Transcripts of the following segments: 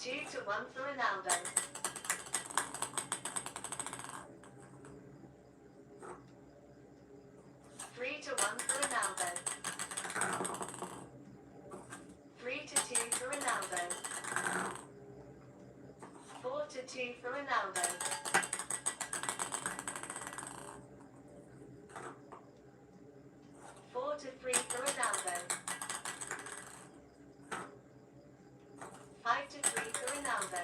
2-1 for Ronaldo. 3-1 for Ronaldo. 3-2 for Ronaldo. 4-2 for Ronaldo. 4-3 for Ronaldo. 5-3 for Ronaldo.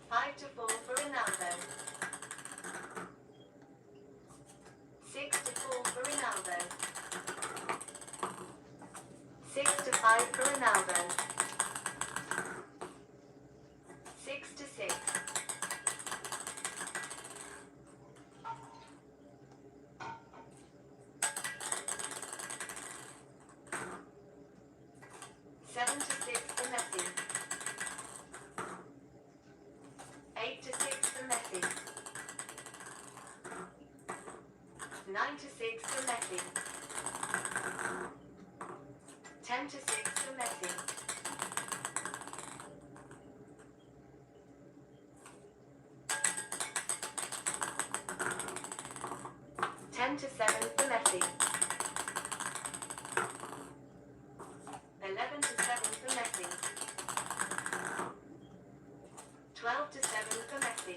5-4 for Ronaldo. 6-4 for Ronaldo. 6-5 for Ronaldo. 6-6. 7-6 for Messi. 8-6 for Messi. 9-6 for Messi. 10-6 for Messi. 10-7 for Messi. 11-7 for Messi. 12-7 for Messi.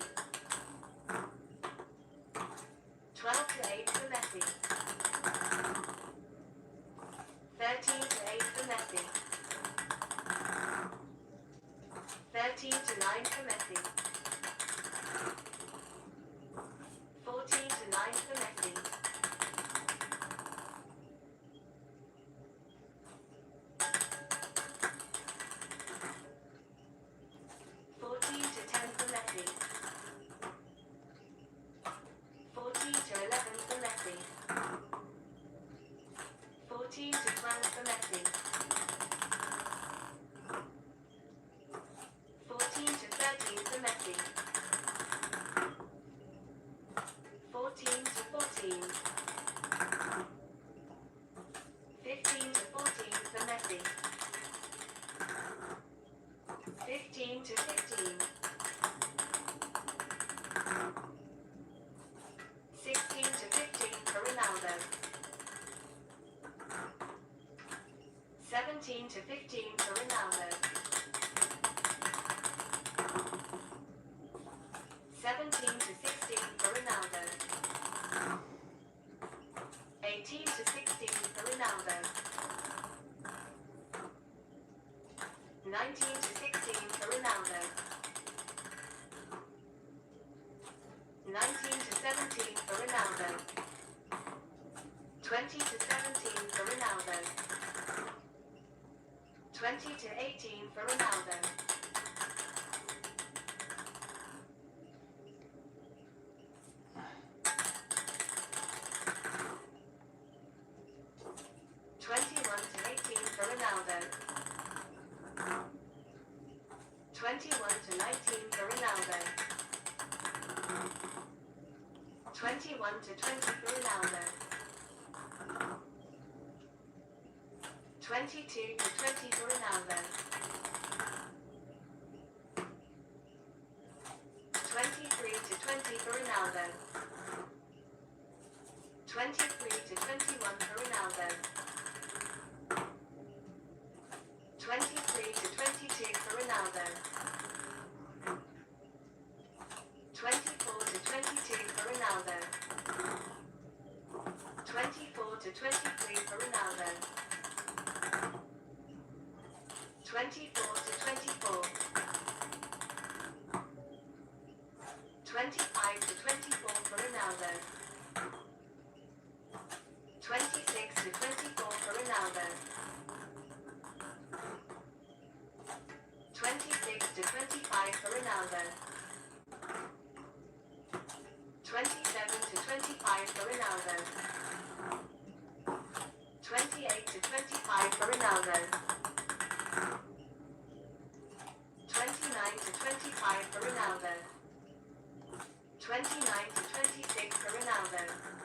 12-8 for Messi. 13-8 for Messi. 13-9 for Messi. 14-9 for Messi. 14-10 for Messi. 14-11 for Messi. 14-12 for Messi. 14-13 for Messi. 14-14. 15-14 for Messi. 15-15. 16-15 for Ronaldo. 17-15 for Ronaldo. 17-16 for Ronaldo. 18-16 for Ronaldo. 19-16 for Ronaldo. 19-17 for Ronaldo. 20-17 for Ronaldo. 20-18 for Ronaldo. 21-18 for Ronaldo. 21-19 for Ronaldo. 21-20 for Ronaldo. 22-20 for Ronaldo. 23-20 for Ronaldo. 23-21 for Ronaldo. 23-22 for Ronaldo. 24-22 for Ronaldo. 24-23 for Ronaldo. 24-24. 25-24 for Ronaldo. 26-24 for Ronaldo. 26-25 for Ronaldo. 27-25 for Ronaldo. 28-25 for Ronaldo. 29-25 for Ronaldo. 29-26 for Ronaldo.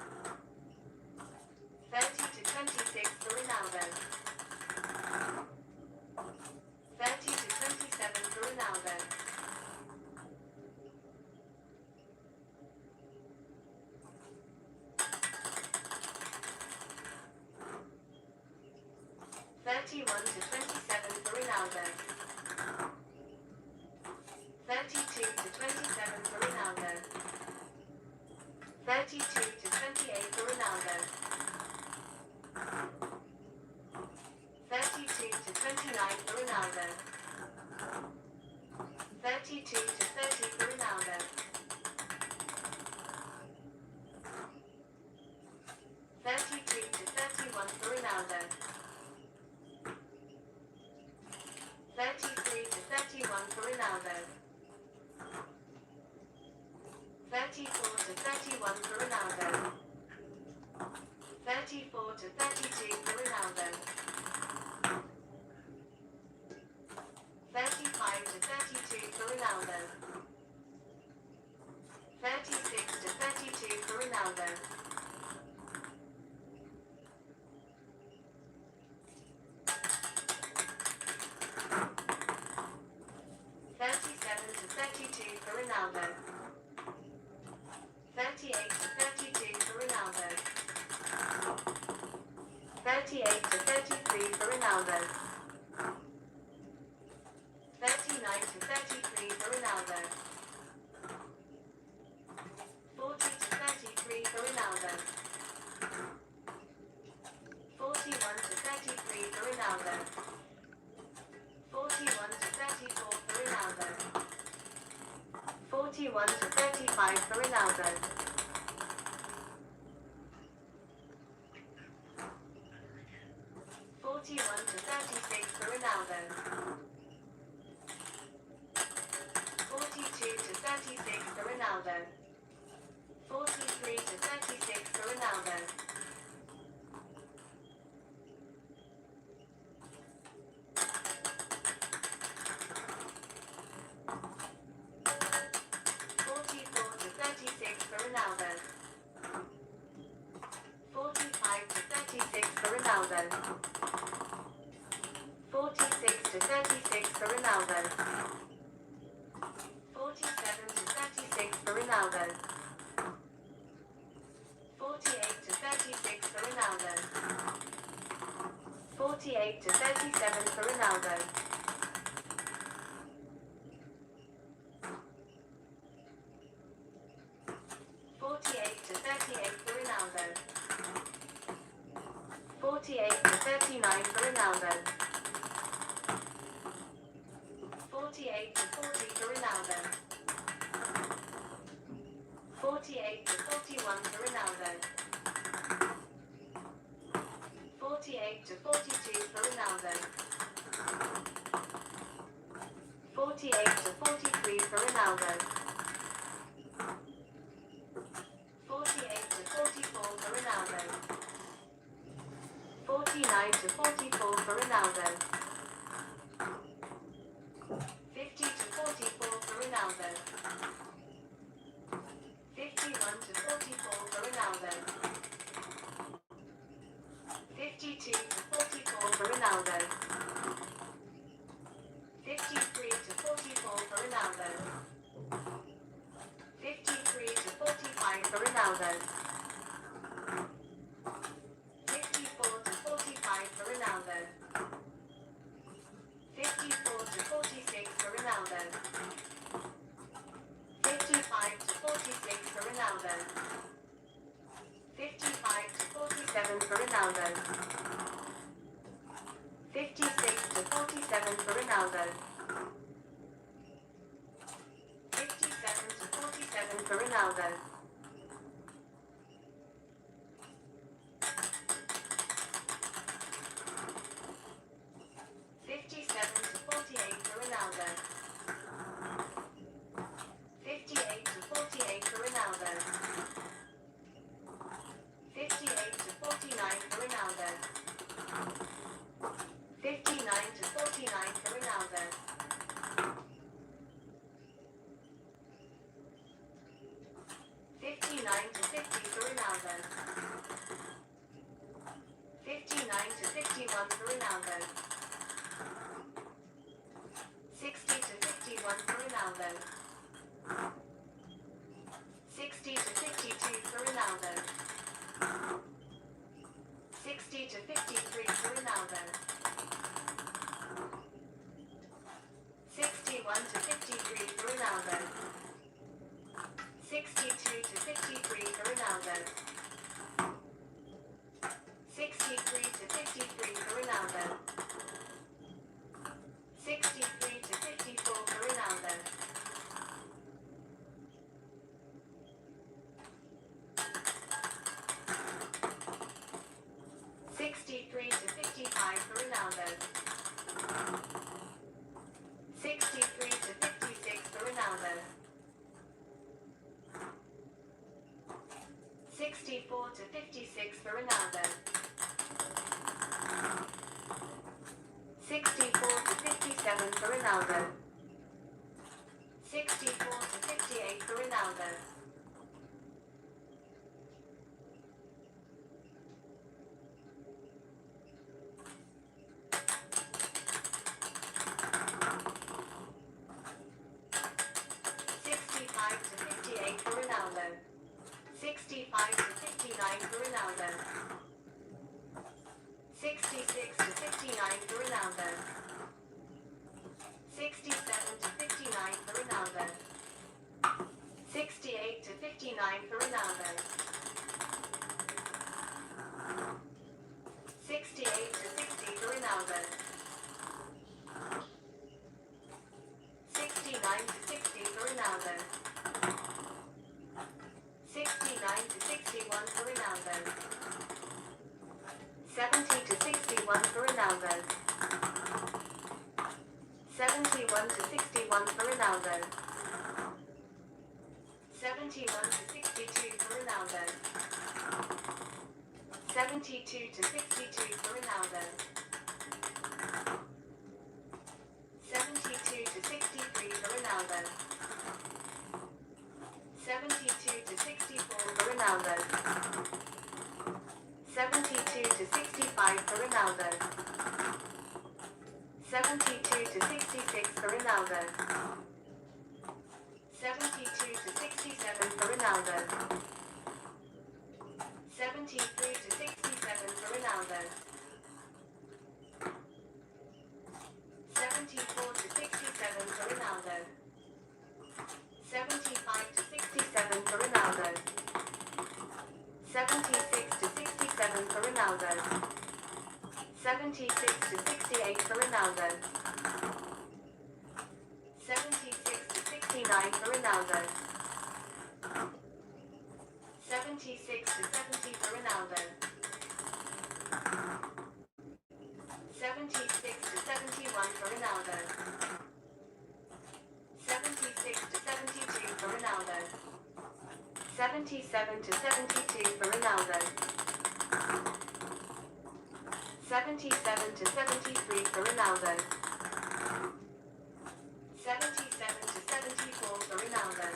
21 to 27 for Ronaldo. 32 to 27 for Ronaldo. 32 to 28 for Ronaldo. 32 to 29 for Ronaldo. 32 to 30 for Ronaldo. 32 to 31 for Ronaldo. 33 to 31 for Ronaldo. 34 to 31 for Ronaldo. 34 to 32 for Ronaldo. 35 to 32 for Ronaldo. 36 to 32 for Ronaldo. 37 to 32 for Ronaldo. 38 to 32 for Ronaldo. 38 to 33 for Ronaldo. 39 to 33 for Ronaldo. 40 to 33 for Ronaldo. 41 to 33 for Ronaldo. 41 to 34 for Ronaldo. 41 to 35 for Ronaldo. 41 to 36 for Ronaldo. 42 to 36 for Ronaldo. 43 to 36 for Ronaldo. 44 to 36 for Ronaldo. 45 to 36 for Ronaldo. 46 to 36 for Ronaldo. 47 to 36 for Ronaldo. 48 to 36 for Ronaldo. 48 to 37 for Ronaldo. 48 to 38 for Ronaldo. 48 to 39 for Ronaldo. 48 to 40 for Ronaldo. 48 to 41 for Ronaldo. 48 to 42 for Ronaldo. 48 to 43 for Ronaldo. 48 to 44 for Ronaldo. 49 to 44 for Ronaldo. 50 to 44 for Ronaldo. 51 to 44 for Ronaldo. 52 to 44 for Ronaldo. 53 to 44 for Ronaldo. 53 to 45 for Ronaldo. 54 to 45 for Ronaldo. 54 to 46 for Ronaldo. 55 to 46 for Ronaldo. 55 to 47 for Ronaldo. 56 to 47 for Ronaldo. 57 to 47 for Ronaldo. 57 to 48 for Ronaldo. 58 to 48 for Ronaldo. 58 to 49 for Ronaldo. 59 to 49 for Ronaldo. 59 to 50 for Ronaldo. 59 to 51 for Ronaldo. 60 to 51 for Ronaldo. 60 to 52 for Ronaldo. 60 to 53 for Ronaldo. 55 for Ronaldo. 63 to 56 for Ronaldo. 64 to 56 for Ronaldo. 64 to 57 for Ronaldo. 64 to 58 for Ronaldo. 65 to 58 for Ronaldo. 65 to 59 for Ronaldo. 66 to 59 for Ronaldo. 67 to 59 for Ronaldo. 68 to 59 for Ronaldo. 68 to 60 for Ronaldo. 69 to 60 for Ronaldo. 69 to 61 for Ronaldo. 70 to 61 for Ronaldo. 71 to 61 for Ronaldo. 71 to 62 for Ronaldo. 72 to 62 for Ronaldo. 72 to 63 for Ronaldo. 72 to 64 for Ronaldo. 72 to 65 for Ronaldo. 72 to 66 for Ronaldo. 72 to 67 for Ronaldo. 73 to 67 for Ronaldo. 74 to 67 for Ronaldo. 75 to 67 for Ronaldo. 76 to 67 for Ronaldo. 76 to 68 for Ronaldo. 76 to 69 for Ronaldo. 76 to 70 for Ronaldo. 76 to 71 for Ronaldo. 76 to 72 for Ronaldo. 77 to 72 for Ronaldo. 77 to 73 for Ronaldo. 77 to 74 for Ronaldo.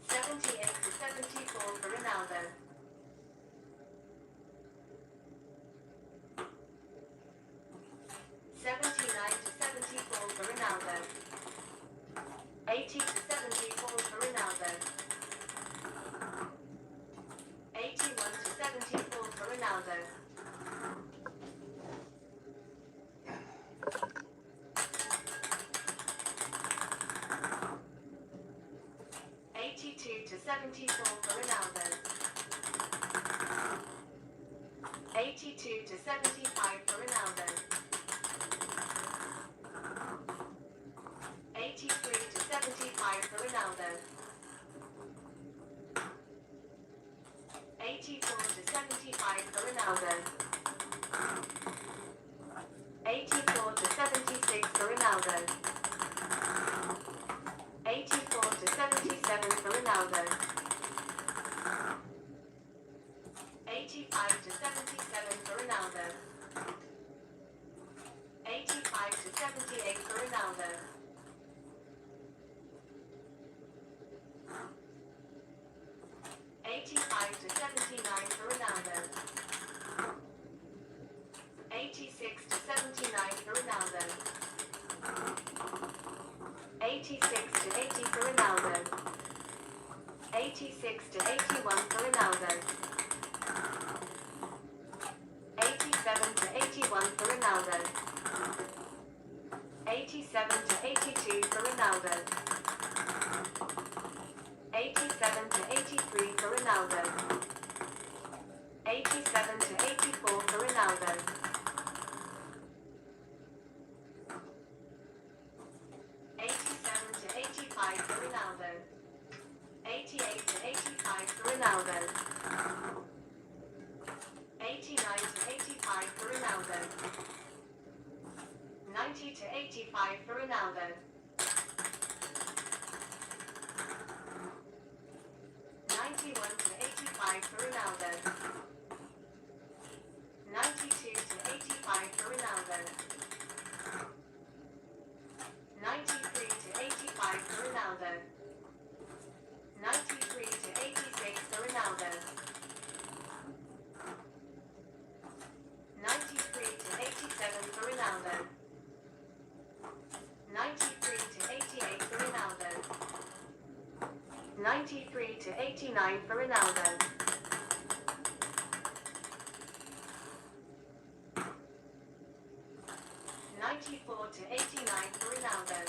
78 to 74 for Ronaldo. 79 to 74 for Ronaldo. 80 to 74 for Ronaldo. 81 to 74 for Ronaldo. 82 to 74 for Ronaldo. 82 to 75 for Ronaldo. 83 to 75 for Ronaldo. 84 to 75 for Ronaldo. 84 to 76 for Ronaldo. 84 to 77 for Ronaldo. 85 to 77 for Ronaldo. 85 to 78 for Ronaldo. 85 to 79 for Ronaldo. 86 to 79 for Ronaldo. 86 to 80 for Ronaldo. 86 to 81 for Ronaldo. 87 to 81 for Ronaldo. 87 to 82 for Ronaldo. 87 to 83 for Ronaldo. 87 to 84 for Ronaldo. 87 to 85 for Ronaldo. 88 to 85 for Ronaldo. 89 to 85 90 to 85 for Ronaldo. 91 to 85 for Ronaldo. 92 to 85 for Ronaldo. 93 to 85 for Ronaldo. 93 to 86 for Ronaldo. 93 to 87 for Ronaldo. 93 to 88 for Ronaldo. 93 to 89 for Ronaldo. 94 to 89 for Ronaldo.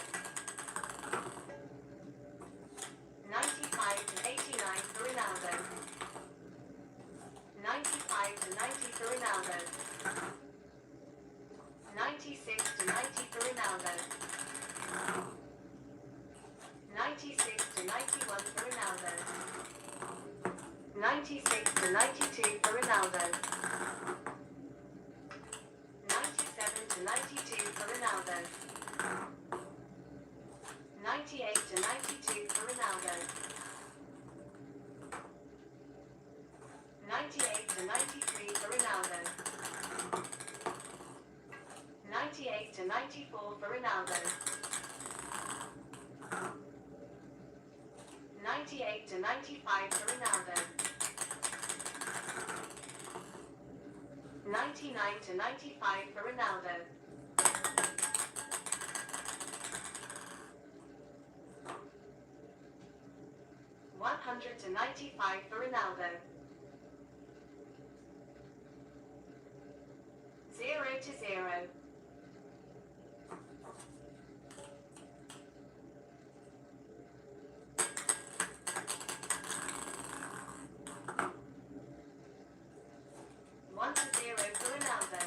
95 to 89 for Ronaldo. 95 to 90 for Ronaldo. 96 to 90 for Ronaldo. 96 to 91 for Ronaldo. 96 to 92 for Ronaldo. 97 to 92 for Ronaldo. 98 to 92 for Ronaldo. 98 to 93 for Ronaldo. 98 to 94 for Ronaldo. 98 to 95 for Ronaldo. 99 to 95 for Ronaldo. 100 to 95 for Ronaldo. 0 to 0. 1 to 0 for Ronaldo.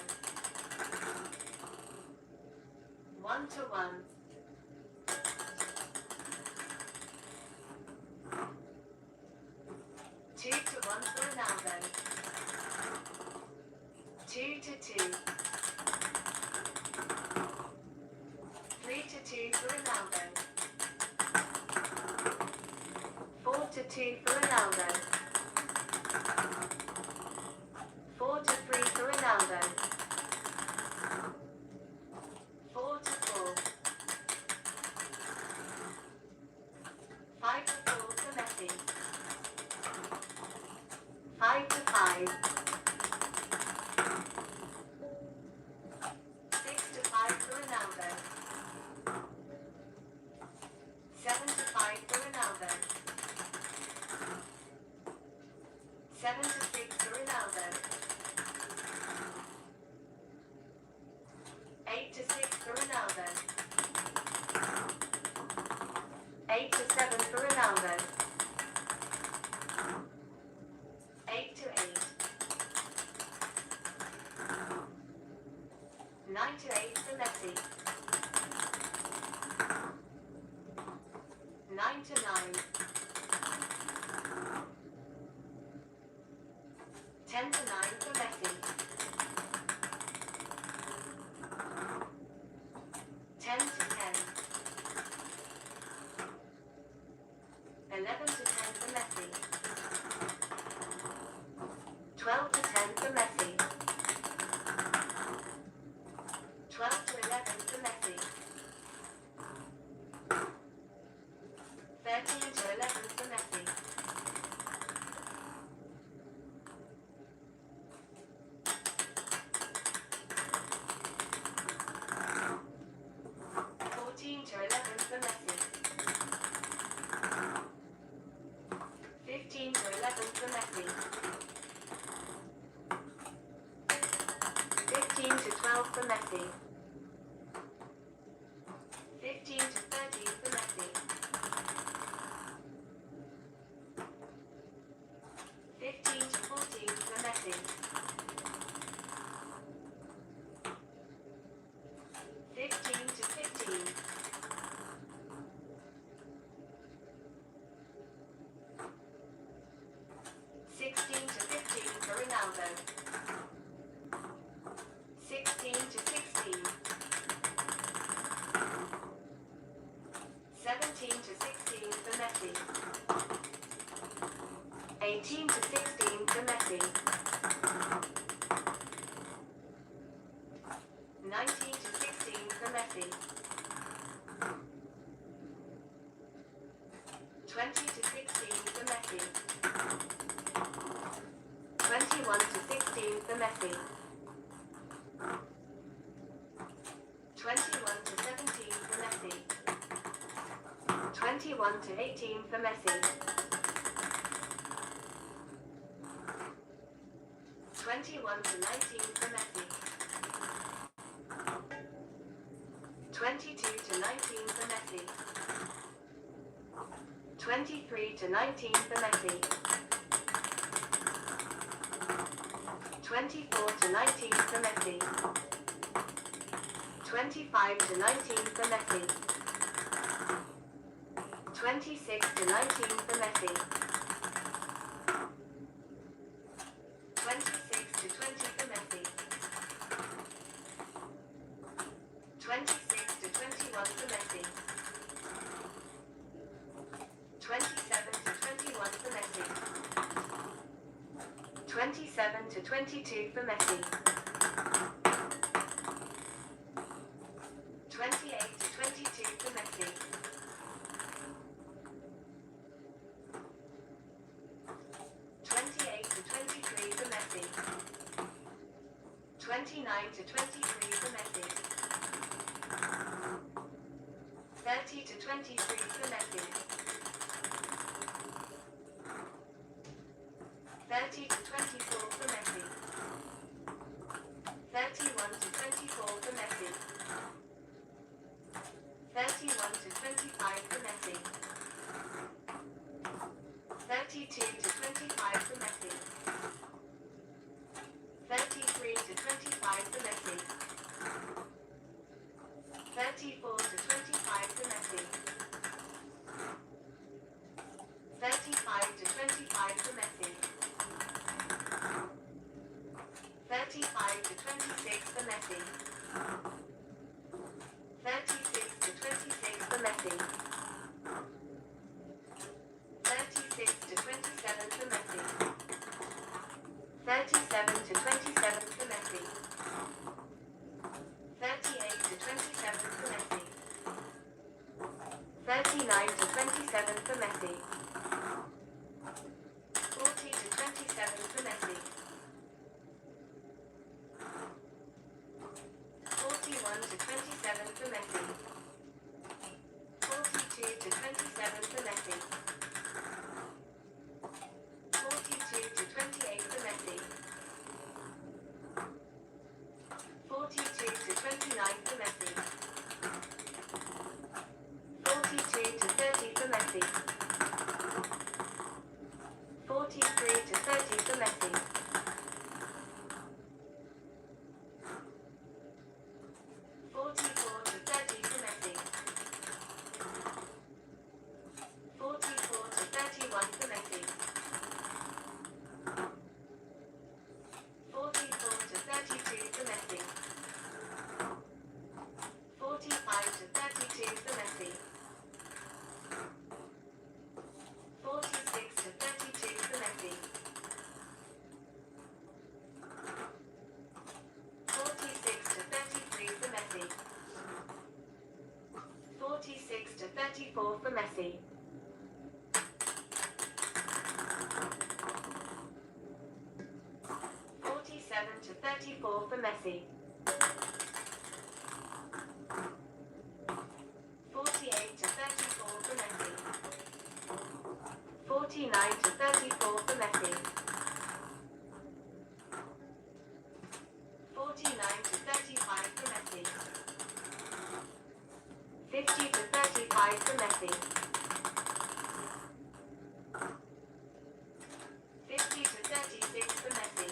1 to 1. 2 to 1 for Ronaldo. 2 to 2. 3 to 2 for Ronaldo. 4 to 2 for Ronaldo. 4 to 3 for Ronaldo. 4 to 4. 5 to 4 for Messi. 5 to 5. 6 to 5 for Ronaldo. 7 to 5 for Ronaldo. 7 to 6 for Ronaldo. 8 to 6 for Ronaldo. 8 to 7 for Ronaldo. 8 to 8. 9 to 8 for Messi. 9 to 9. 10 to 9 for Messi. 10 to 10. 11 to 10 for Messi. 12 to 10 for Messi. 12 to 11 for Messi. 13 to 11 for Messi. 14 to 11 for Messi. 15 to 11 for Messi. 15 to 12 for Messi. 15 to 13 for Messi. 15 to 14 for Messi. 15 to 15. 16 to 15 for Ronaldo. 16 to 16. 18 to 16 for Messi. 19 to 16 for Messi. 20 to 16 for Messi. 21 to 16 for Messi. 21 to 17 for Messi. 21 to 18 for Messi. 21 to 19 for Messi. 22 to 19 for Messi. 23 to 19 for Messi. 24 to 19 for Messi. 25 to 19 for Messi. 26 to 19 for Messi. 26 to 20 for Messi. 26 to 21 for Messi. 27 to 21 for Messi. 27 to 22 for Messi. 28 to 22 for Messi. 28 to 23 for Messi. 29 to 23 for Messi. 30 to 23 for Messi. 30 to 24 for Messi. 31 to 24 for Messi. 31 to 25 for Messi. 32 to 25 for Messi. 33 to 25 for Messi. 34 to 25 for Messi. 35 to 25 for Messi. 35 to 26 for Messi. 36 to 26 for Messi. 36 to 27 for Messi. 37 to 27 for Messi. 38 to 27 for Messi. 39 to 27 for Messi. 40 to 27 for Messi. 41 to 27 for Messi. 42 to 27 for Messi. 42 to 28 for Messi. 42 to 29 for Messi. 42 to 30 for Messi. 43 to 30 for Messi. 44 to 30 for Messi. 44 to 31 for Messi. 44 to 32 for Messi. 45 to 32 for Messi. 46 to 32 for Messi. 46 to 33 for Messi. 46 to 34 for Messi. 47 to 34 for Messi. 48 to 34 for Messi. 49 to 34 for Messi. 49 to 35 for Messi. 50 to 35 for Messi. 50 to 36 for Messi.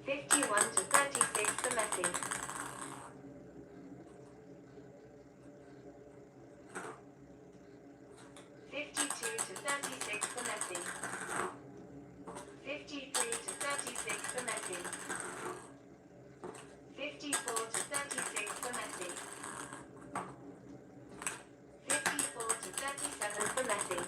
51 to 36 for Messi. 52 to 36 for Messi. 53 to 36 for Messi. 54 to 36 for Messi. 54 to 37 for Messi.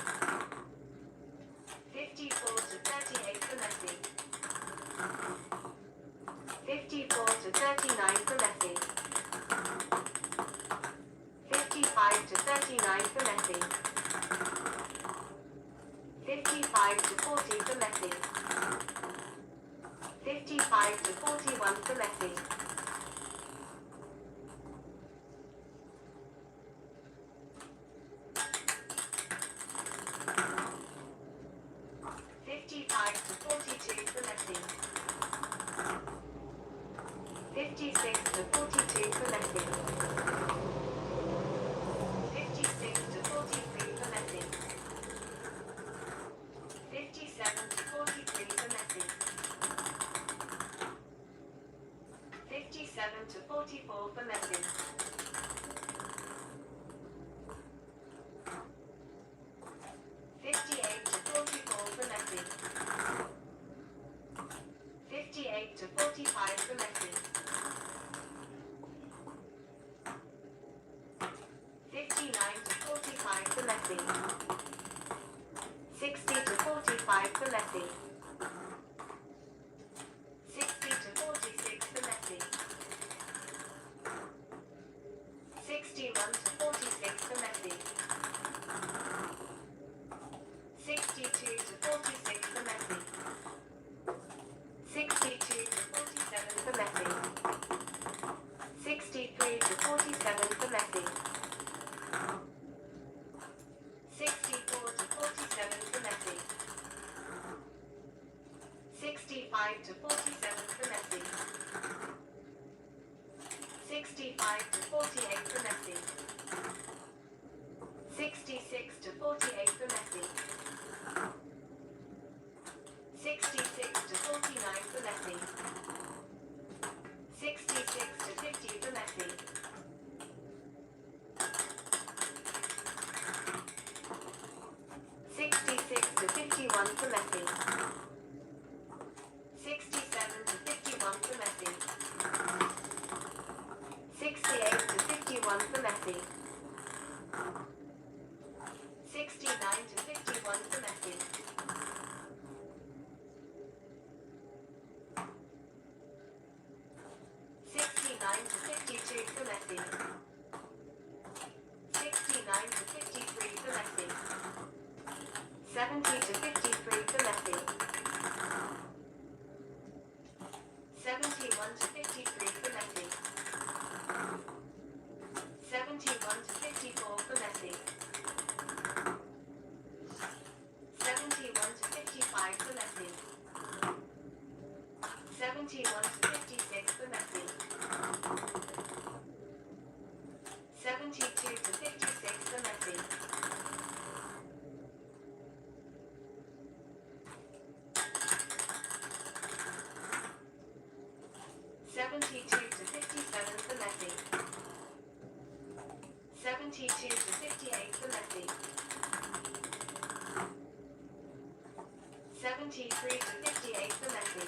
55 to 40 for Messi. 55 to 41 for Messi. 55 to 42 for Messi. 56 to 42 for Messi. 56 to 43 for Messi. 57 to 43 for Messi. 57 to 44 for Messi. 58 to 44 for Messi. 58 to 45 for Messi. 59 to 45 for Messi. 60 to 45 for Messi. 60 to 46 for Messi. 61 to 46 for Messi. 62 to 46 for Messi. 62 to 47 for Messi. 63 to 47 for Messi. 64 to 47 for Messi. 65 to 47 for Messi. 65 to 48 for Messi. 66 to 48 for Messi. 66 to 49 for Messi. 66 to 50 for Messi. 66 to 51 for Messi. 67 to 51 for Messi. 68 to 51 for Messi. 69 to 51 for Messi. 69 to 52 for Messi. 69 to 53 for Messi. 70 to 53 for Messi. 71 to 53 for Messi. 71 to 54 for Messi. 71 to 55 for Messi. 71 to 56 for Messi. 72 to 56 for Messi. 72 to 57 for Messi. 72 to 58 for Messi. 73 to 58 for Messi.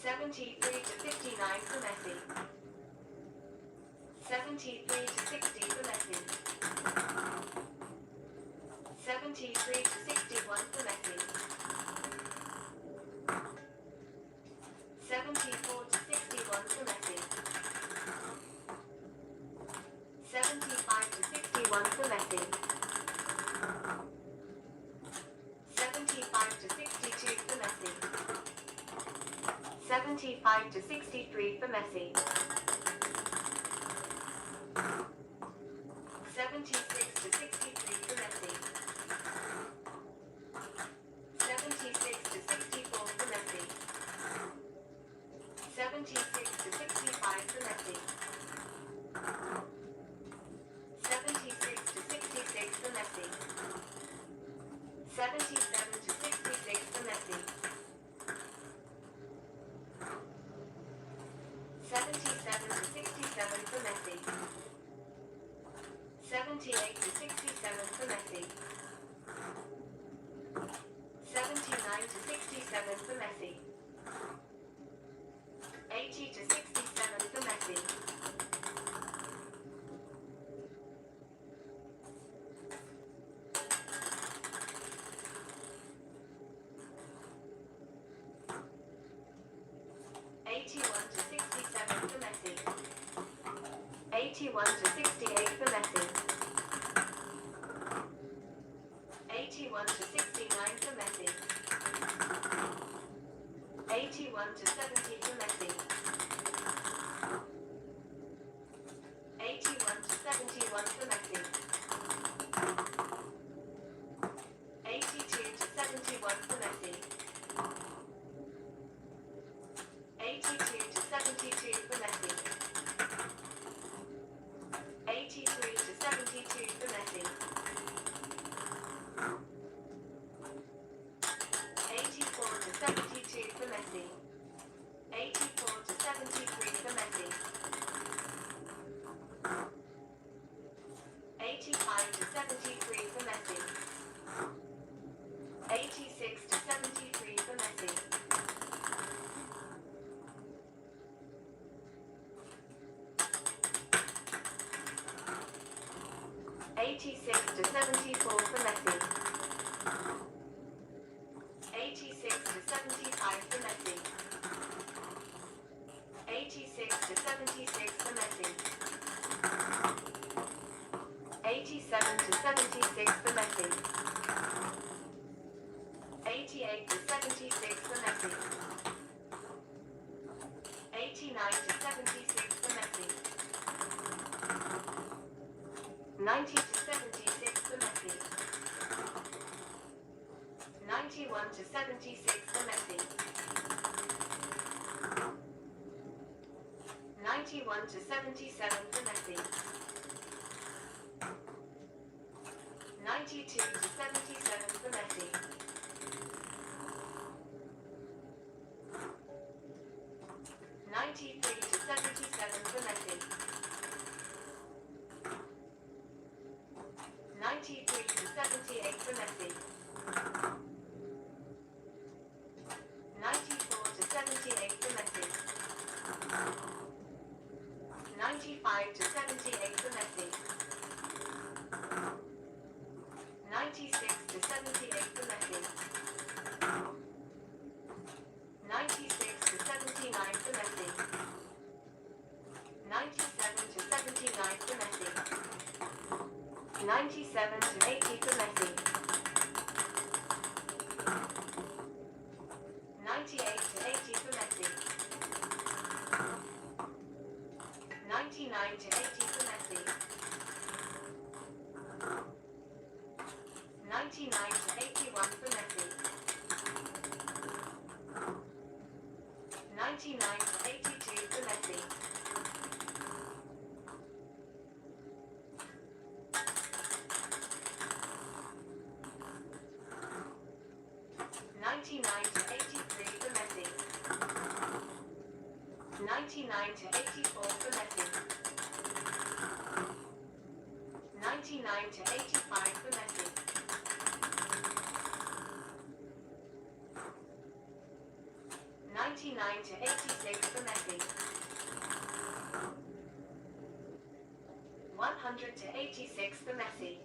73 to 59 for Messi. 73 to 60 for Messi. 73 to 61 for Messi. 74 to 61 for Messi. 75 to 61 for Messi. 75 to 62 for Messi. 75 to 63 for Messi. 76 to 63 for Messi. 76 to 64 for Messi. 76 to 65 for Messi. 76 to 66 for Messi. 77 to 66 for Messi. 77 to 67 for Messi. 78 to 67 for Messi. 79 to 67 for Messi. 80 to 67 for Messi. 81 81 to 67 for Messi. 81 to 68 for Messi. 81 to 69 for Messi. 81 to 70 for Messi. 81 to 71 for Messi. 82 to 71 for Messi. 82 to 72 for Messi. 83 to 72 for Messi. 84 to 72 for Messi. 84 to 73 for Messi. 85 to 73 for Messi. 86 to 73 for Messi. 86 to 74 for Messi. 86 to 75 for Messi. 86 to 76 for Messi. 87 to 76 for Messi. 88 to 76 for Messi. 89 to 76 for Messi. 90 to 76 for Messi. 91 to 76 for Messi. 91 to 77 for Messi. 92 to 77 for Messi. 93 to 77 for Messi. 93 to 78 for Messi. 94 to 78 for Messi. 95 to 78 for Messi. 96 to 78 for Messi. 96 to 79 for Messi. 97 to 79 for Messi. 97 to 80 for Messi. 98 to 80 for Messi. 99 to 80 for Messi. 99 to 81 for Messi. 99 to 82 for Messi. 99 to 83 for Messi. 99 to 84 for Messi. 99 to 85 for Messi. 99 to 86 for Messi. 100 to 86 for Messi.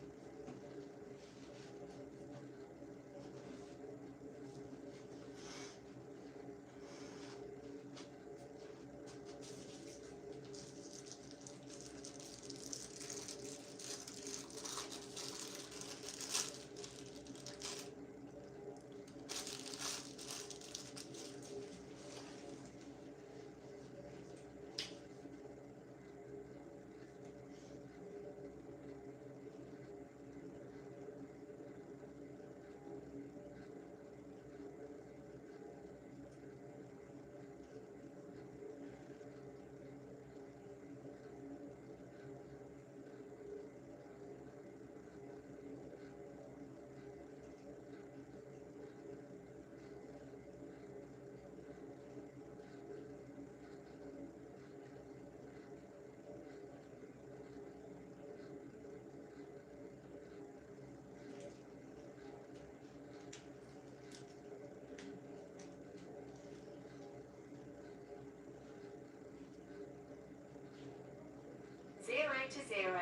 Zero to 0.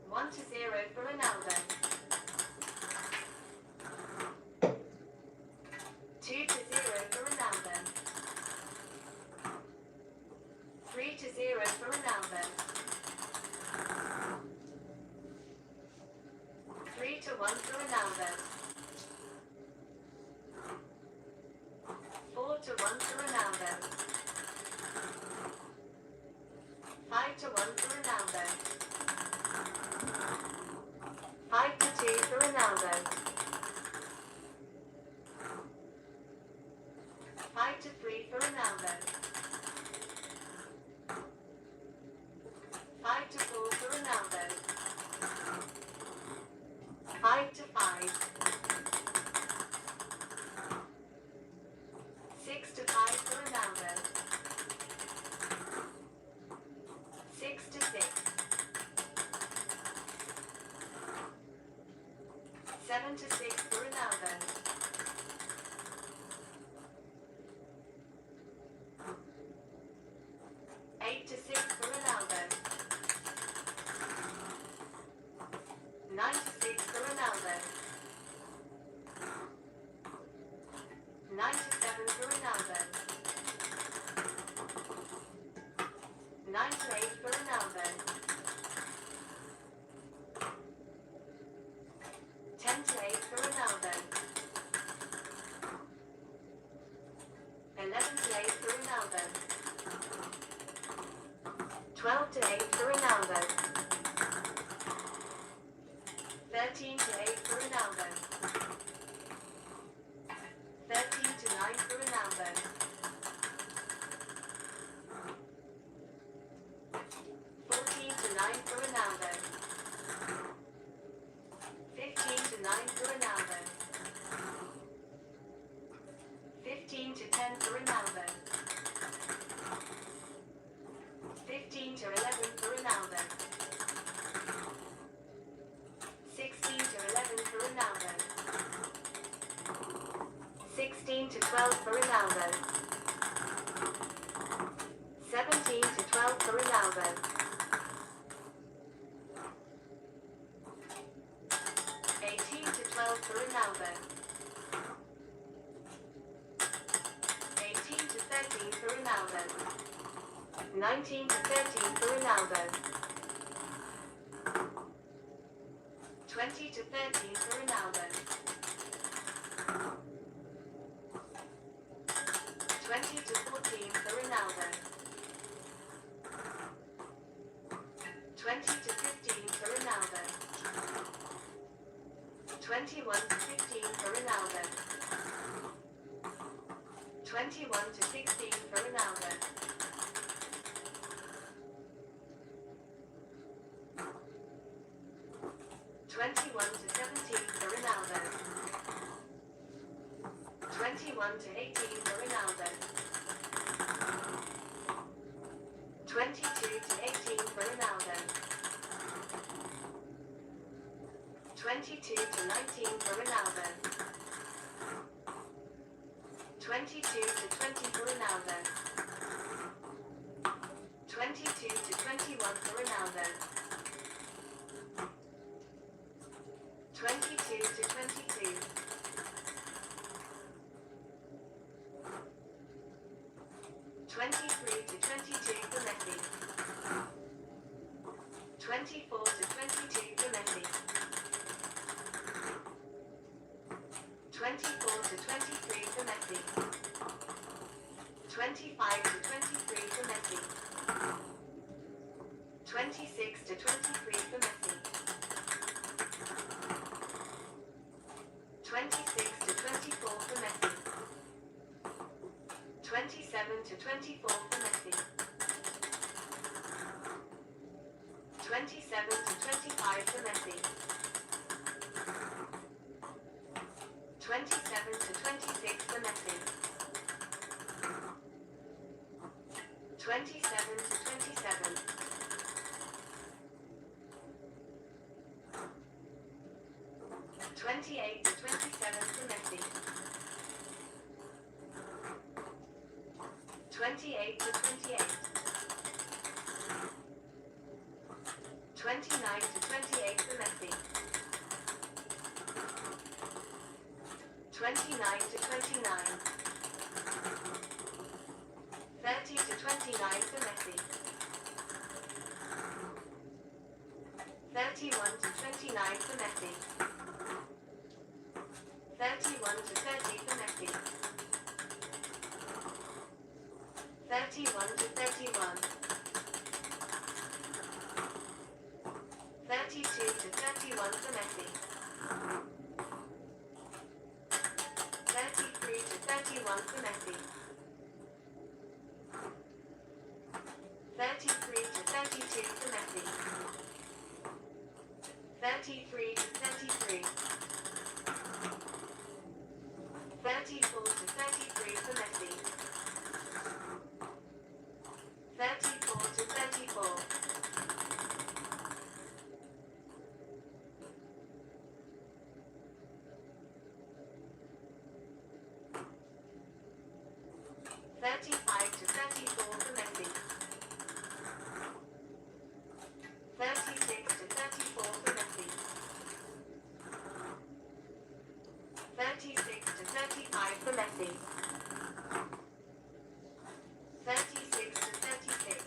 1 to 0 for Ronaldo. 1 for Ronaldo. 4 to 1 for Ronaldo. 5 to 1 for Ronaldo. 5 to 2 for Ronaldo. 5 to 3 for Ronaldo. 5 to 4 for Ronaldo. 5 to 5. 6 to 5 for Ronaldo. 6 to 6. 7 to 6 for Ronaldo. 8 to 6 for Ronaldo. 9 to 6 for Ronaldo. 9 to 7 for Ronaldo. 9 to 8 for Ronaldo. 10 to 8 for Ronaldo. 11 to 8 for Ronaldo. 12 to 8 for Ronaldo. 13 to 8 for Ronaldo. 13 to 9 for Ronaldo. 14 to 9 for Ronaldo. 15 to 9 for Ronaldo. 15 to 10 for Ronaldo. 15 to 11 for Ronaldo. 16 to 11 for Ronaldo. 16 to 12 for Ronaldo. 17 to 12 for Ronaldo. 18 to 12 for Ronaldo. 18 to 13 for Ronaldo. 19 to 13 for Ronaldo. 20 to 13 for Ronaldo. 20 to 14 for Ronaldo. 20 to 15 for Ronaldo. 21 to 15 for Ronaldo. 21 to 16 for Ronaldo. 21 to 17 for Ronaldo. 21 to 18 for Ronaldo. 22 to 18 for Ronaldo. 22 to 19 for Ronaldo. 22 to 20 for Ronaldo. 22 to 21 for Ronaldo. 22 to 22. 23 to 22 for Messi. 24 to 22 for Messi. 24 to 23 for Messi. 25 to 23 for Messi. 26 to 23 for Messi. 26 to 24 for Messi. 27 to 24 for Messi. 27 to 25 for Messi. 27 to 26 for Messi. 27 to 27. 28 to 27 for Messi. 28 to 28. 29 to 28 for Messi. 29 to 29. 30 to 29 for Messi. 31 to 29 for Messi. 31 to 30 for Messi. 31 to 31. 32 to 31 for Messi. 33 to 31 for Messi. 33 to 32 for Messi. 33 to 33. 34 to 33 for Messi. 34 to 34. 35 to 34 for Messi. 36 to 34 for Messi. 36 to 35 for Messi. 36 to 36.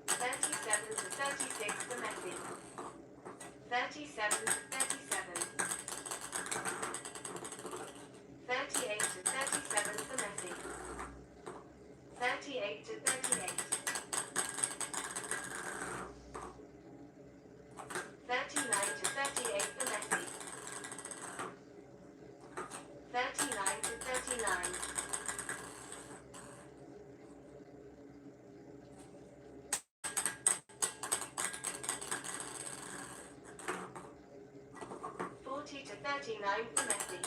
37 to 36 for Messi. 37 to 37. 38 to 37 for Messi. 38 to 38. 39 to 38 for Messi. 39 to 39. 40 to 39 for Messi.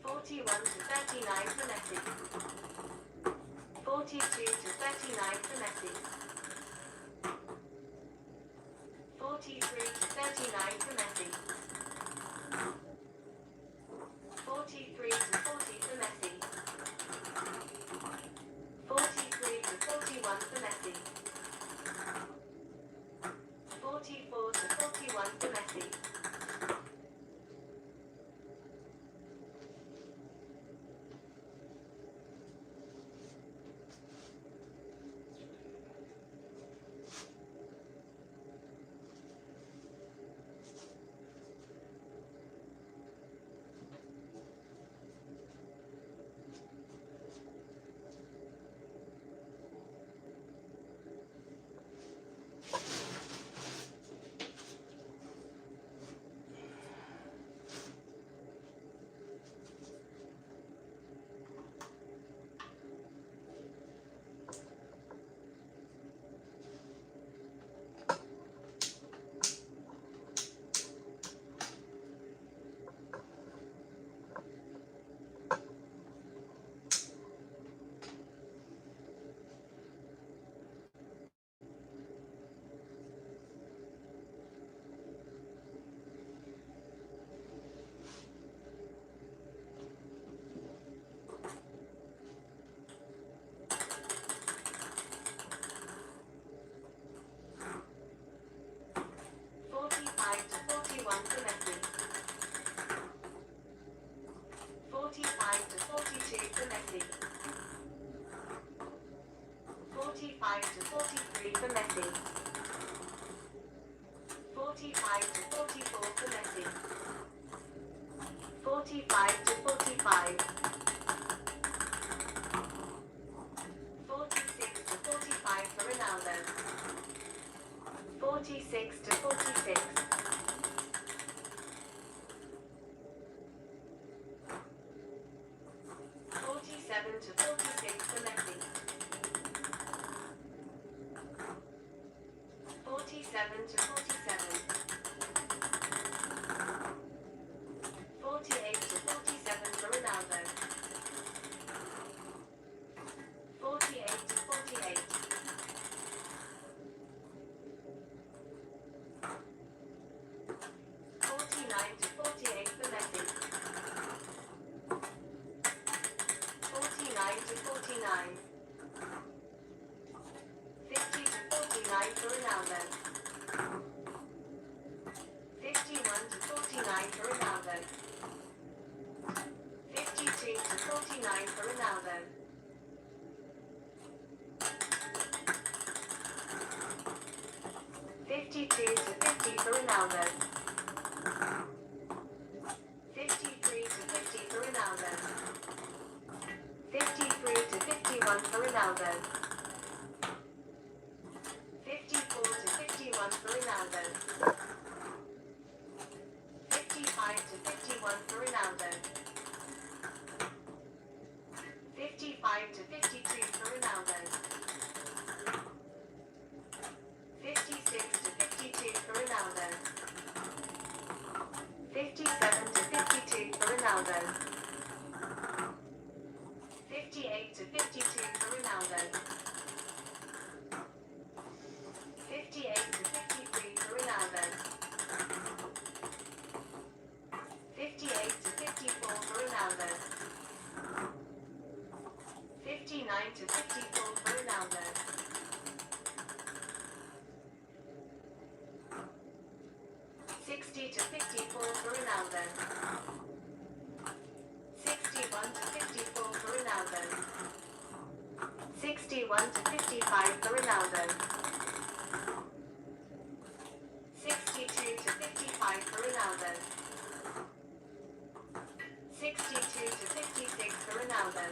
41 to 39 for Messi. 42 to 39 for Messi. 43 to 39 for Messi. 43 to 40 for Messi. 43 to 41 for Messi. 44 to 41 for Messi. 45 to 41 for Messi. 45 to 42 for Messi. 45 to 43 for Messi. 45 to 44 for Messi. 45 to 45. 46 to 45 for Ronaldo. 46 to 46. 47 to 46 for Messi. 47 to 47. 48 to 47 for Ronaldo. 48 to 48. 49 to 48 for Messi. 49 to 49. 50 to 49 for Ronaldo. 51 to 49 for Ronaldo. 52 to 49 for Ronaldo. 52 to 50 50 for Ronaldo. 53 to 50 for Ronaldo. 53 to 51 for Ronaldo. 54 to 51 for Ronaldo. 55 to 51 for Ronaldo. 55 to 52 for Ronaldo. 56 to 52 for Ronaldo. 57 to 52 for Ronaldo. 58 to 52 for Ronaldo. 58 to 53 for Ronaldo. 58 to 54 for Ronaldo. 59 to 54 for Ronaldo. 60 to 54 for Ronaldo. 61 to 54 for Ronaldo. 61 to 55 for Ronaldo. 62 to 55 for Ronaldo. 62 to 56 for Ronaldo.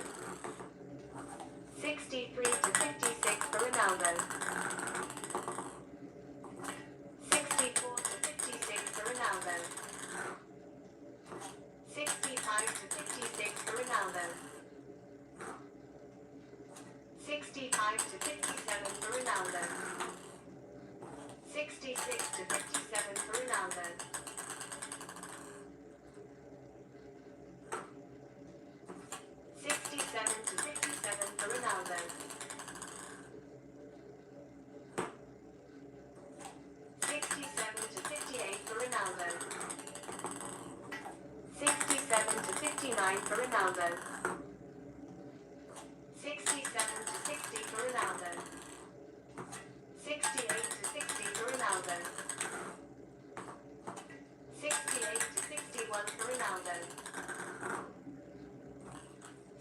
63 to 56 for Ronaldo. 64 to 56 for Ronaldo. 65 to 56 for Ronaldo. 65 to 57 for Ronaldo. 66 to 57 for Ronaldo. 67 to 57 for Ronaldo. 67 to 58 for Ronaldo. 67 to 59 for Ronaldo. 67 to 60 for Ronaldo. 68 to 60 for Ronaldo. 68 to 61 for Ronaldo.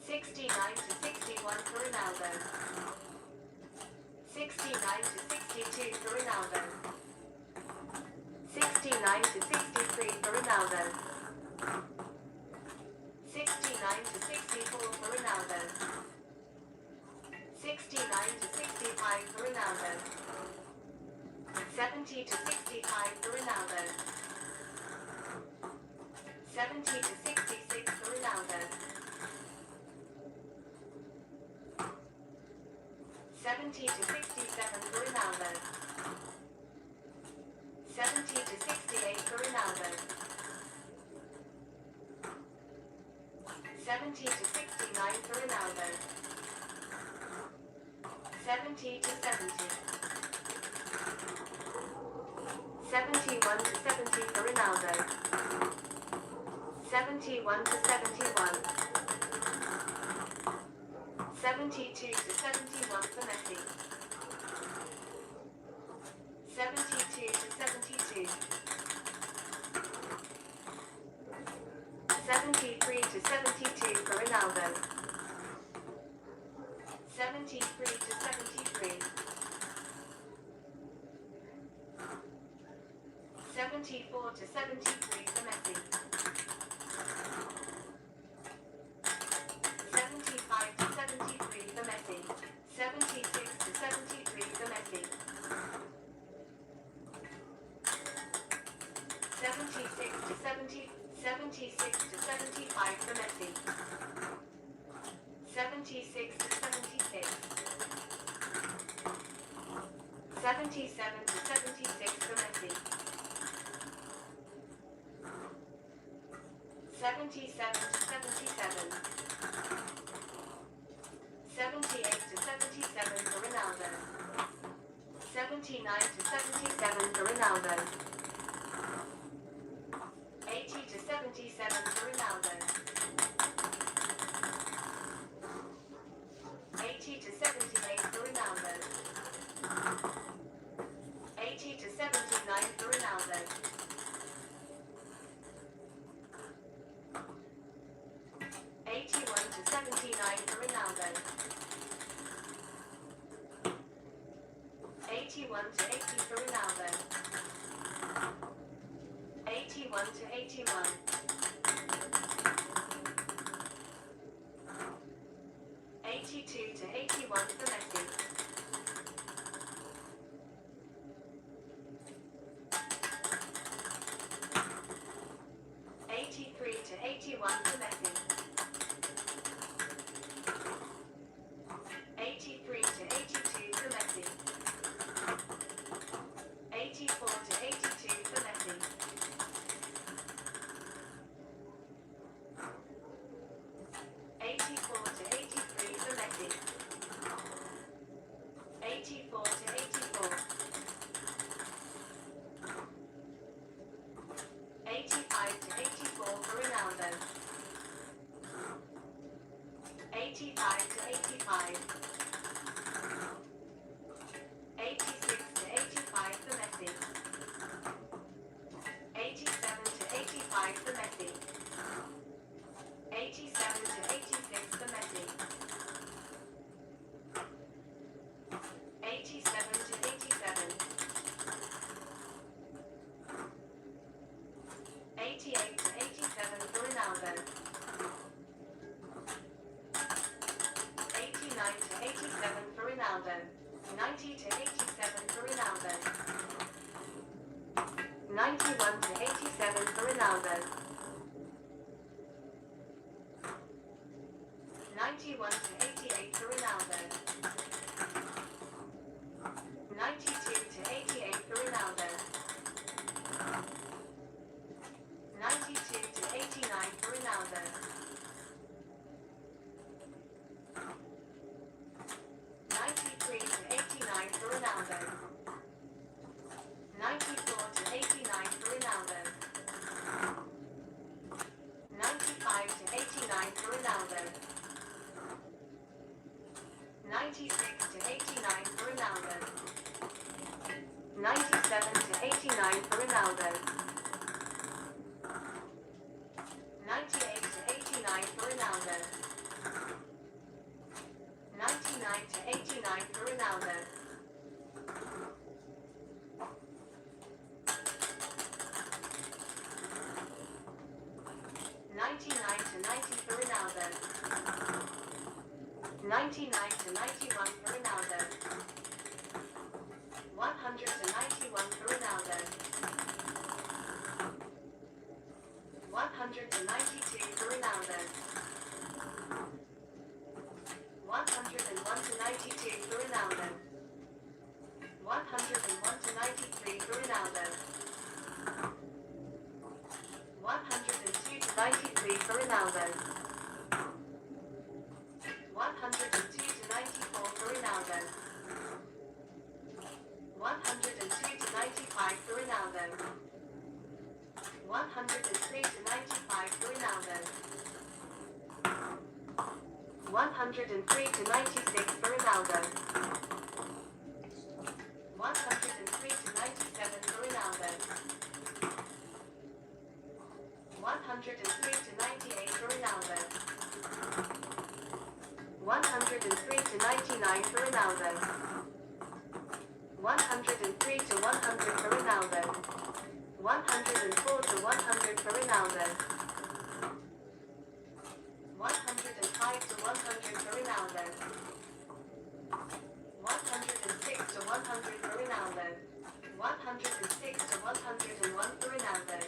69 to 61 for Ronaldo. 69 to 62 for Ronaldo. 69 to 63 for Ronaldo. 69 to 64 for Ronaldo. 69 to 65 for Ronaldo. 70 to 65 for Ronaldo. 70 to 66 for Ronaldo. 70 to 67 for Ronaldo. 70 to 68 for Ronaldo. 70 to 69 for Ronaldo. 70 to 70. 71 to 70 for Ronaldo. 71 to 71. 72 to 71 for Messi. 72 to 72. 73 to 72 for Ronaldo. 73 to 73. 74 to 73 for Messi. 75 to 73 for Messi. 76 to 73 for Messi. 76 to 70. 76 to 75 for Messi. 76 to 76. 77 to 76 for Messi. 77 to 77. 78 to 77 for Ronaldo. 79 to 77 for Ronaldo. 80 to 77 for Ronaldo. 80 to 78 for Ronaldo. 80 to 79 for Ronaldo. 81 to 79 for Ronaldo. 81 to 80 for Ronaldo. 81 to 81. 82 to 81 for Messi. 83 to 81 for Messi. 83 to 82 for Messi. 84 to 82 for Messi. 84 to 83 for Messi. 84 to 84. 85 to 84 for Ronaldo. 85 to 85. 86 to 85 for Messi. 87 to 85 for Messi. 87 to 86 for Messi. 87 to 87. 88 to 87 for Ronaldo. 89 to 87 for Ronaldo. 90 to 87 for Ronaldo. 91 to 87 for Ronaldo. 91 to 88 for Ronaldo. 92 to 88 for Ronaldo. 92 to 89 for Ronaldo. 93 to 89 for Ronaldo. 94 to 89 for Ronaldo. 95 to 89 for Ronaldo. 96 to 89 for Ronaldo. 97 to 89 for Ronaldo. 98 to 89 for Ronaldo. 99 to 89 for Ronaldo. 99 to 90 for Ronaldo. 99 to 91 for Ronaldo. 100 to 91 for Ronaldo. 100 to 92 for Ronaldo. 101 to 92 for Ronaldo. 101 to 93 for Ronaldo. 102 to 93 for Ronaldo. 102 to 94 for Ronaldo. 102 to 95 for Ronaldo. 103 to 95 for Ronaldo. 103 to 96 for Ronaldo. 103 to 97 for Ronaldo. 103 to 98 for Ronaldo. 103 to 99 for Ronaldo. 103 to 100 for Ronaldo. 104 to 100 for Ronaldo. 105 to 100 for Ronaldo. 106 to 100 for Ronaldo. 106 to 101 for Ronaldo.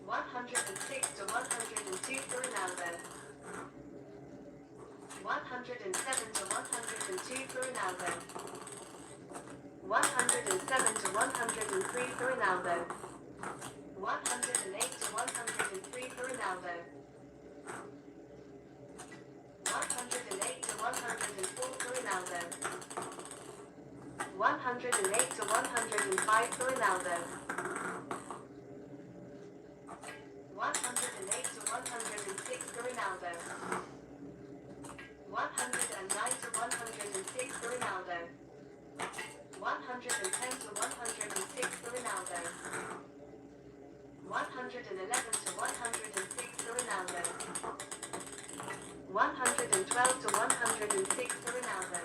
106 to 102 for Ronaldo. 107 to 102 for Ronaldo. 107 to 103 for Ronaldo. 108 to 103 for Ronaldo. 108 to 104 for Ronaldo. 108 to 105 for Ronaldo. 108 to 106 for Ronaldo. 109 to 106 for Ronaldo. 110 to 106 for Ronaldo. 111 to 106 for Ronaldo. 112 to 106 for Ronaldo.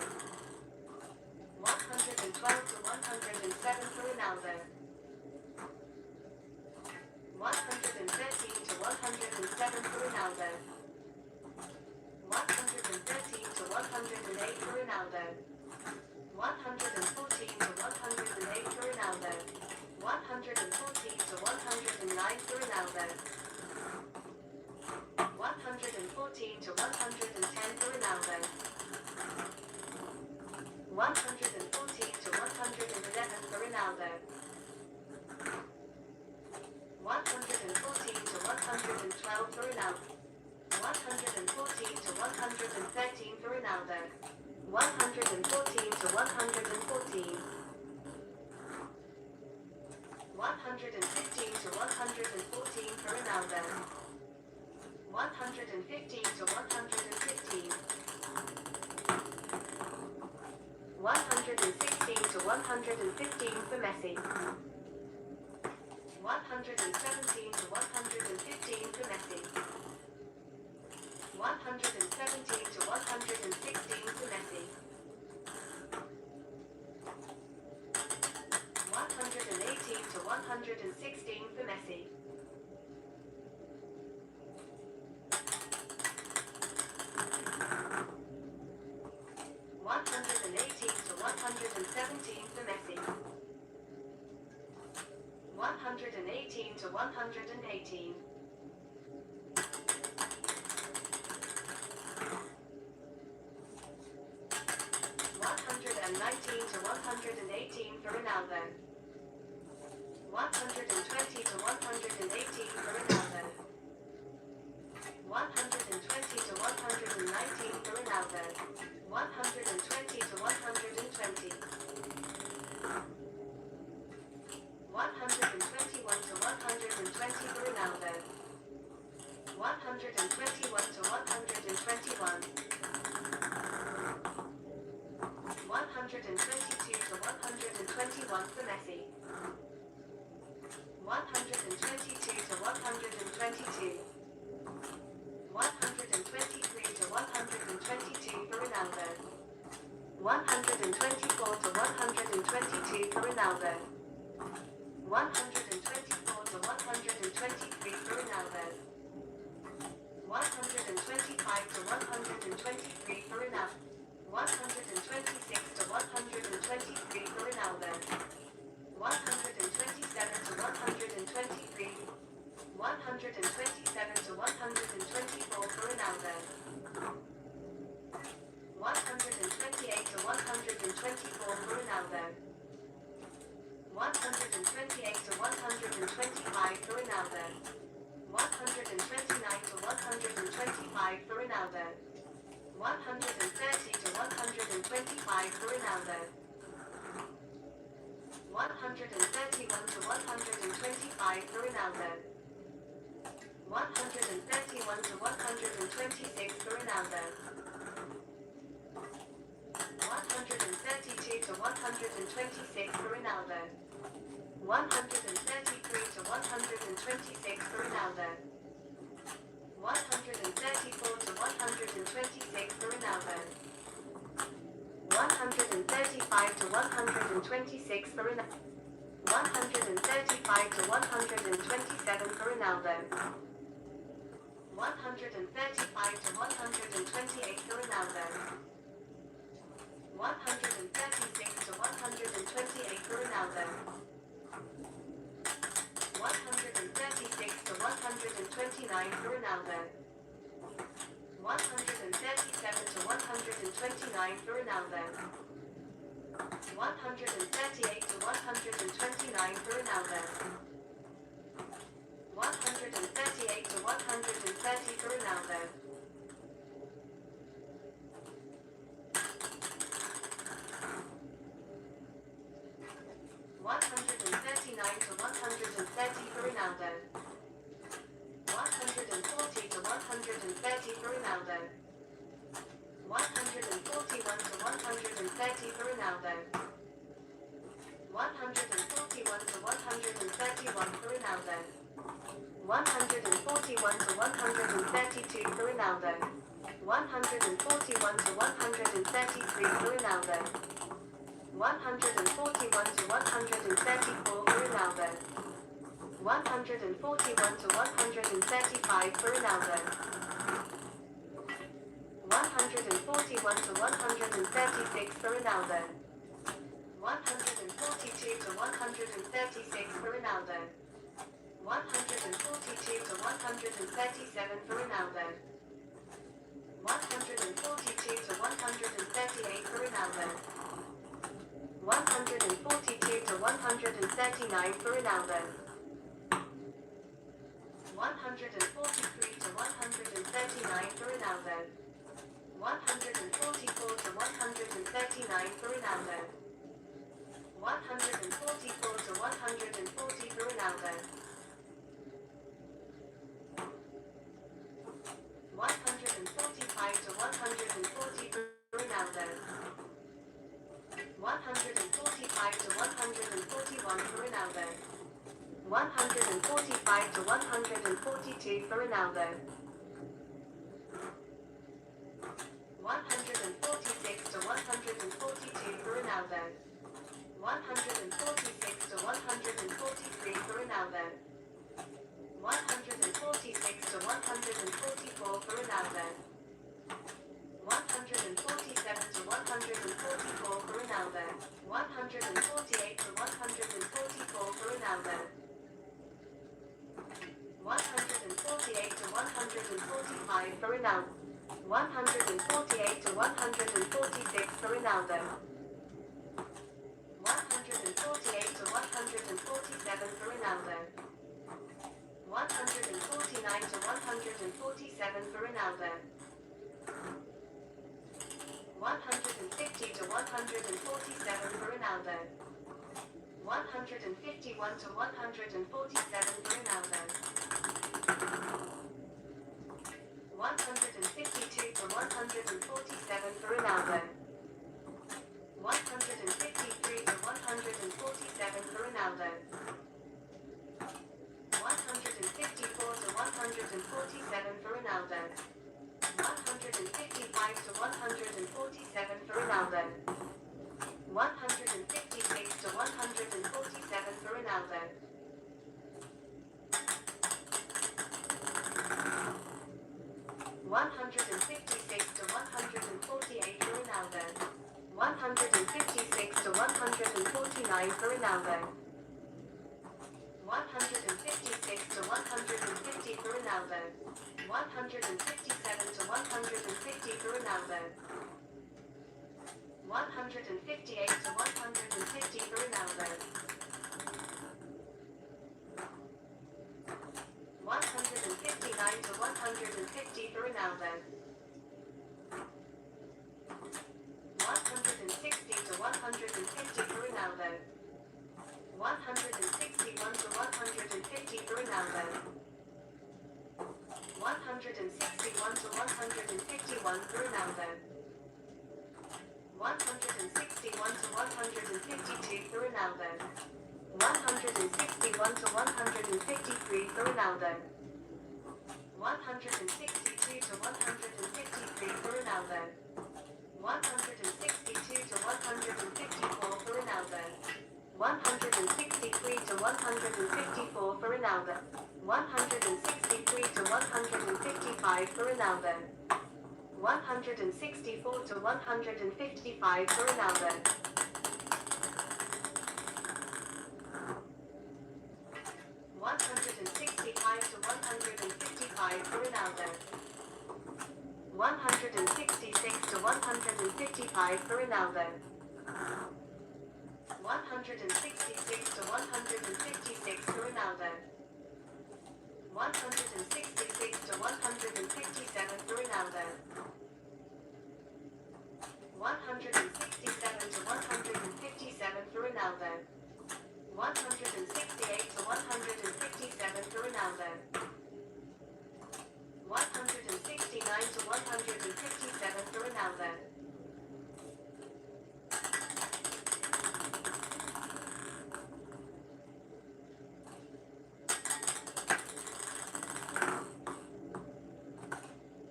112 to 107 for Ronaldo. 113 to 107 for Ronaldo. 113 to 108 for Ronaldo. 114 to 108 for Ronaldo. 114 to 109 for Ronaldo. 114 to 110 for Ronaldo. 114 to 111 for Ronaldo. 114 to 112 for Ronaldo. 114 to 113 for Ronaldo. 114 to 114. 115 to 114 for Ronaldo. 115 to 115. 116 to 115 for Messi. 117 to 115 for Messi. 117 to 116 for Messi. 118 to 116 for Messi. 118 to 117 for Messi. 118 to 118. 119 to 118 for Ronaldo. 120 to 118 for Ronaldo. 120 to 119 for Ronaldo. 120 to 120. 121 to 120 for Ronaldo. 121 to 121. 122 to 121 for Messi. 122 to 122. 123 to 122 for Ronaldo. 124 to 122 for Ronaldo. 124 to 123 for Ronaldo. 125 to 123 for Ronaldo. 126 to 123 for Ronaldo. 127 to 123. 127 to 124 for Ronaldo. 128 to 124 for Ronaldo. 128 to 125 for Ronaldo. 129 to 125 for Ronaldo. 130 to 125 for Ronaldo. 131 to 125 for Ronaldo. 131 to 126 for Ronaldo. 132 to 126 for Ronaldo. 133 to 126 for Ronaldo. 134 to 126 for Ronaldo. 135 to 126 for Ronaldo. 135 to 127 for Ronaldo. 135 to 128 for Ronaldo. 136 to 128 for Ronaldo. 136 to 129 for Ronaldo. 137 to 129 for Ronaldo. 138 to 129 for Ronaldo. 138 to 130 for Ronaldo. 139 to 130 for Ronaldo. 140 to 130 for Ronaldo. 141 to 130 for Ronaldo. 141 to 131 for Ronaldo. 141 to 132 for Ronaldo. 141 to 133 for Ronaldo. 141 to 134 for Ronaldo. 141 to 135 for Ronaldo. 141 to 136 for Ronaldo. 142 to 136 for Ronaldo. 142 to 137 for Ronaldo. 142 to 138 for Ronaldo. 142 to 139 for Ronaldo. 143 to 139 for Ronaldo. 144 to 139 for Ronaldo. 144 to 140 for Ronaldo. 145 to 140 for Ronaldo. 145 to 141 for Ronaldo. 145 to 142 for Ronaldo. 146 to 142 for Ronaldo. 146 to 143 for Ronaldo. 146 to 144 for Ronaldo. 147 to 144 for Ronaldo. 148 to 144 for Ronaldo. 148 to 145 for Ronaldo. 148 to 146 for Ronaldo. 148 to 147 for Ronaldo. 149 to 147 for Ronaldo. 150 to 147 for Ronaldo. 151 to 147 for Ronaldo. 152 to 147 for Ronaldo. 153 to 147 for Ronaldo. 154 to 147 for Ronaldo. 155 to 147 for Ronaldo. 156 to 147 for Ronaldo. 156 to 148 for Ronaldo. 156 to 149 for Ronaldo. 156 to 150 for Ronaldo. 157 to 150 for Ronaldo. 158 to 150 for Ronaldo. 159 to 150 for Ronaldo. 160 to 150 for Ronaldo. 161 to 150 for Ronaldo. 161 to 151 for Ronaldo. 161 to 152 for Ronaldo. 161 to 153 for Ronaldo. 162 to 153 for Ronaldo. 162 to 154 for Ronaldo. 163 to 154 for Ronaldo. 163 to 155 for Ronaldo. 164 to 155 for Ronaldo. 165 to 155 for Ronaldo. 166 to 155 for Ronaldo. 166 to 156 for Ronaldo. 166 to 157 for Ronaldo. 167 to 157 for Ronaldo. 168 to 157 for Ronaldo. 169 to 157 for Ronaldo.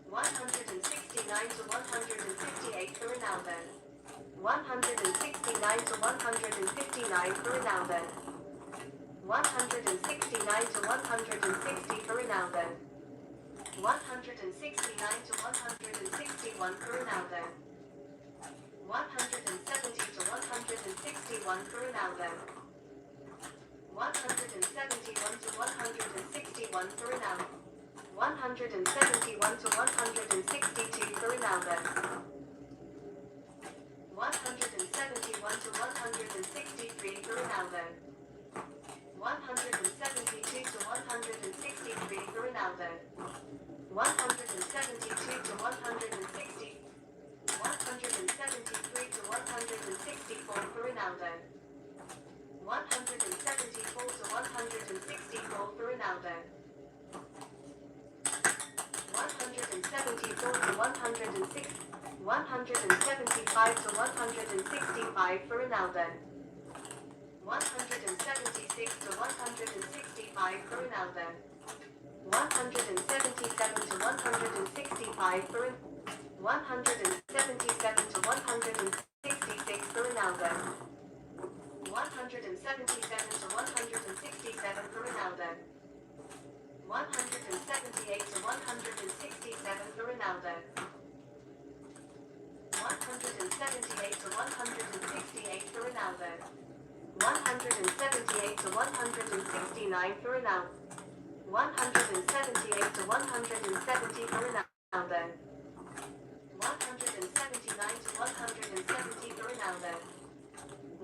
169 to 158 for Ronaldo. 169 to 159 for Ronaldo. 169 to 160 for Ronaldo. 169 to 161 for Ronaldo. 170 to 161 for Ronaldo. 171 to 161 for Ronaldo. 171 to 162 for Ronaldo. 171 to 163 for Ronaldo. 172 to 163 for Ronaldo. 172 to 160. 173 to 164 for Ronaldo. 174 to 164 for Ronaldo. 174 to 106. 175 to 165 for Ronaldo. 176 to 165 for Ronaldo. 177 to 165 for 177 to 166 for Ronaldo. 177 to 167 for Ronaldo. 178 to 167 for Ronaldo. 178 to 168 for Ronaldo. 178 to 169 for Ronaldo. 178 to 170 for Ronaldo. 179 to 170 for Ronaldo.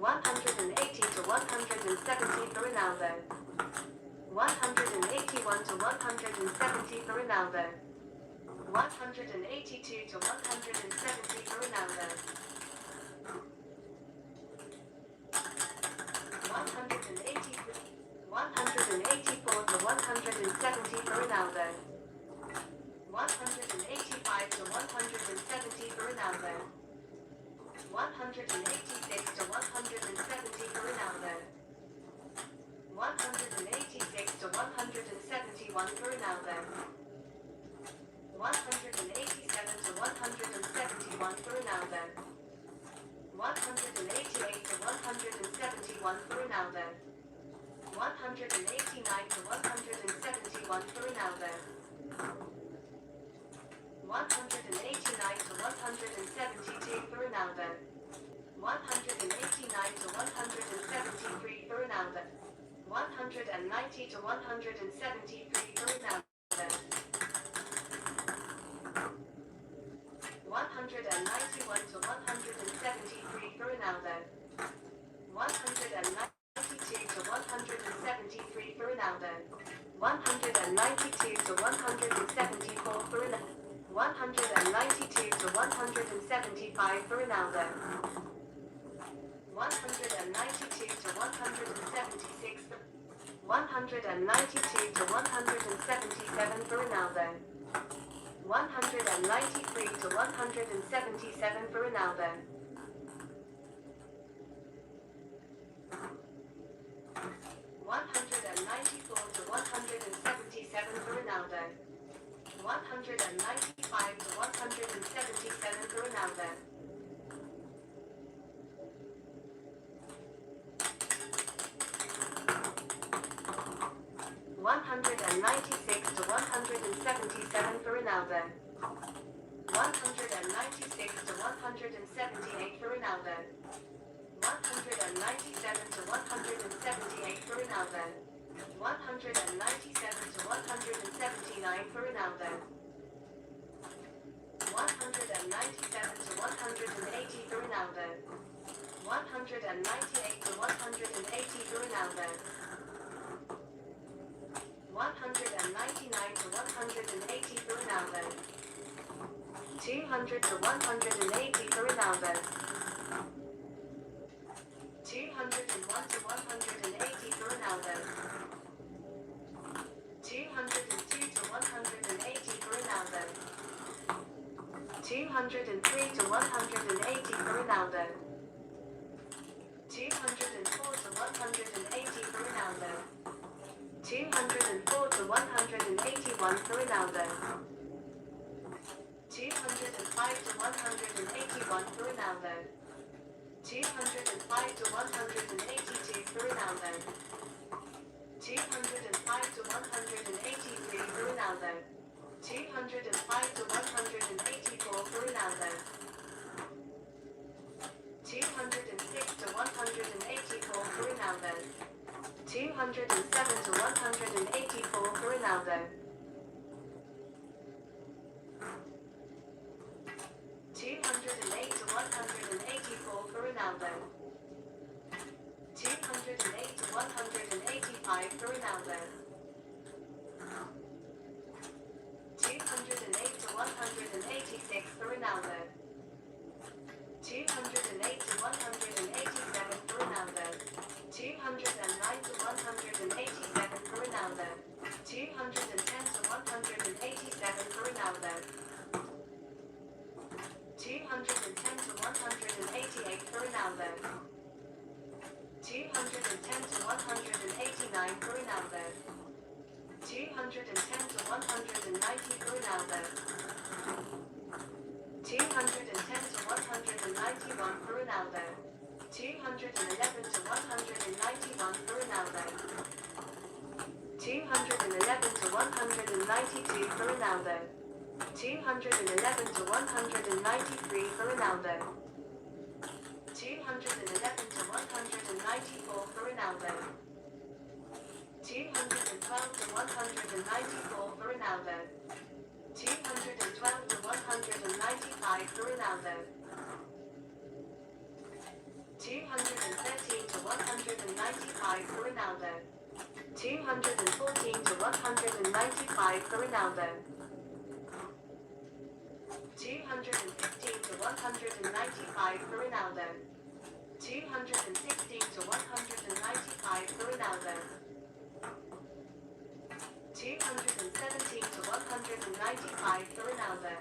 180 to 170 for Ronaldo. 181 to 170 for Ronaldo. 182 to 170 for Ronaldo. 184 to 170 for Ronaldo. 185 to 170 for Ronaldo. 186 to 170 for Ronaldo. 186 to 171 for Ronaldo. 187 to 171 for Ronaldo. 188 to 171 for Ronaldo. 189 to 171 for Ronaldo. 189 to 172 for Ronaldo. 189 to 173 for Ronaldo. 190 to 173 for Ronaldo. 191 to 173 for Ronaldo. 192 to 173 for Ronaldo. 192 to 174 for Ronaldo. 192 to 175 for Ronaldo. 192 to 176 for 192 to 177 for Ronaldo. 193 to 177 for Ronaldo. 194 to 177 for Ronaldo. 195 to 177 for Ronaldo. 196 to 177 for Ronaldo. 196 to 178 for Ronaldo. 197 to 178 for Ronaldo. 197 to 179 for Ronaldo. 197 to 180 for Ronaldo. 198 to 180 for Ronaldo. 199 to 180 for Ronaldo. 200 to 180 for Ronaldo. 201 to 180 for Ronaldo. 202 to 180 for Ronaldo. 203 to 180 for Ronaldo. 204 to 180 for Ronaldo. 204 to 181 for Ronaldo. 205 to 181 for Ronaldo. 205 to 182 for Ronaldo. 205 to 183 for Ronaldo. 205 to 184 for Ronaldo. 206 to 184 for Ronaldo. 207 to 184 for Ronaldo. 208 to 184 for Ronaldo. 208 to 185 for Ronaldo. 208 to 186 for Ronaldo. 208 to 187 for Ronaldo. 209 to 187 for Ronaldo. 210 to 187 for Ronaldo. 210 to 188 for Ronaldo. 210 to 189 for Ronaldo. 210 to 190 for Ronaldo. 210 to 191 for Ronaldo. 211 to 191 for Ronaldo. 211 to 192 for Ronaldo. 211 to 193 for Ronaldo. 211 to 194 for Ronaldo. 212 to 194 for Ronaldo. 212 to 195 for Ronaldo. 213 to 195 for Ronaldo. 214 to 195 for Ronaldo. 215 to 195 for Ronaldo. 216 to 195 for Ronaldo. 217 to 195 for Ronaldo.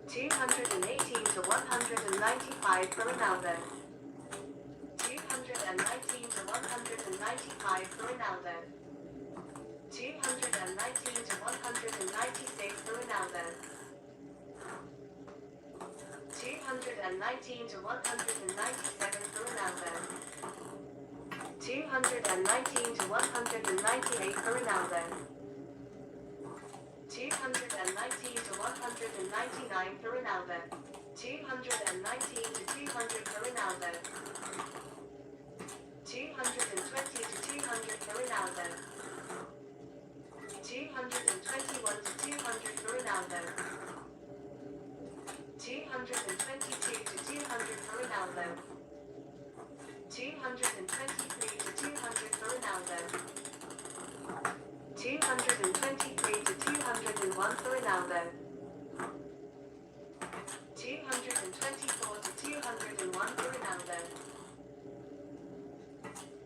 218 to 195 for Ronaldo. 219 to 195 for Ronaldo. 219 to 196 for Ronaldo. 219 to 197 for Ronaldo. 219 to 198 for Ronaldo. 219 to 199 for Ronaldo. 219 to 200 for Ronaldo. 220 to 200 for Ronaldo. 221 to 200 for Ronaldo. 222 to 200 for Ronaldo. 223 to 200 for Ronaldo. 223 to 201 for Ronaldo. 224 to 201 for Ronaldo.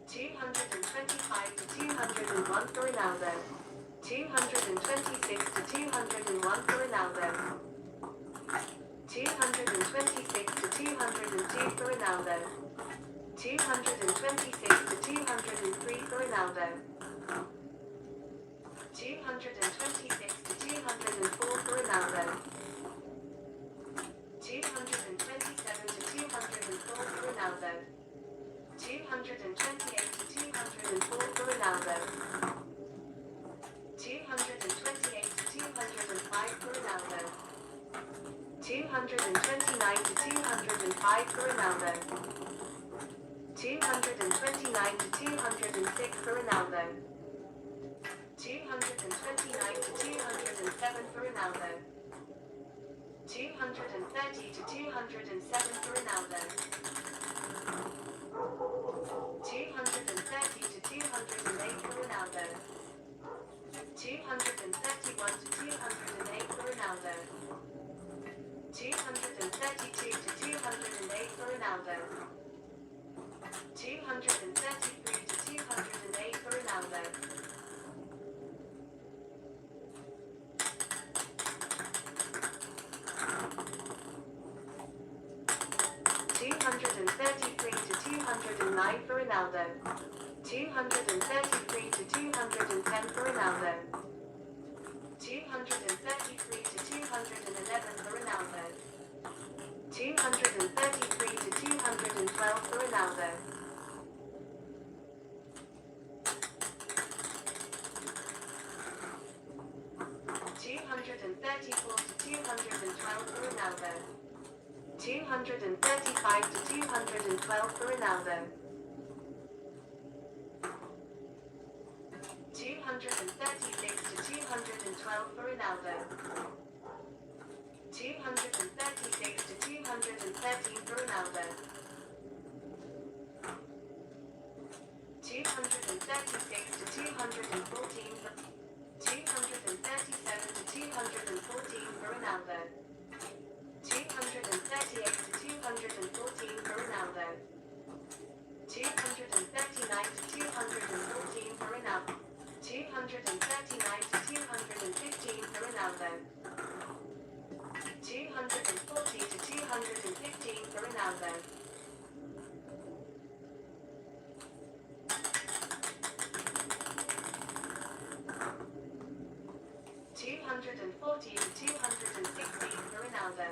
225 to 201 for Ronaldo. 226 to 201 for Ronaldo. 226 to 202 for Ronaldo. 226 to 203 for Ronaldo. 226 to 204 for Ronaldo. 227 to 204 for Ronaldo. 228 to 204 for Ronaldo. 228 to 205 for Ronaldo. 229 to 205 for Ronaldo. 229 to 206 for Ronaldo. 229 to 207 for Ronaldo. 230 to 207 for Ronaldo. 230 to 208 for Ronaldo. 231 to 208 for Ronaldo. 232 to 208 for Ronaldo. 233 to 208 for Ronaldo. 233 to 209 for Ronaldo. 233 to 210 for Ronaldo. 233 to 211 for Ronaldo. 233 to 212 for Ronaldo. 235 to 212 for Ronaldo. 236 to 212 for Ronaldo. 236 to 213 for Ronaldo. 236 to 214 for 237 to 214 for Ronaldo. 238 to 214 for Ronaldo. 239 to 214 for Ronaldo. 239 to 215 for Ronaldo. 240 to 215 for Ronaldo. 240 to 216 for Ronaldo.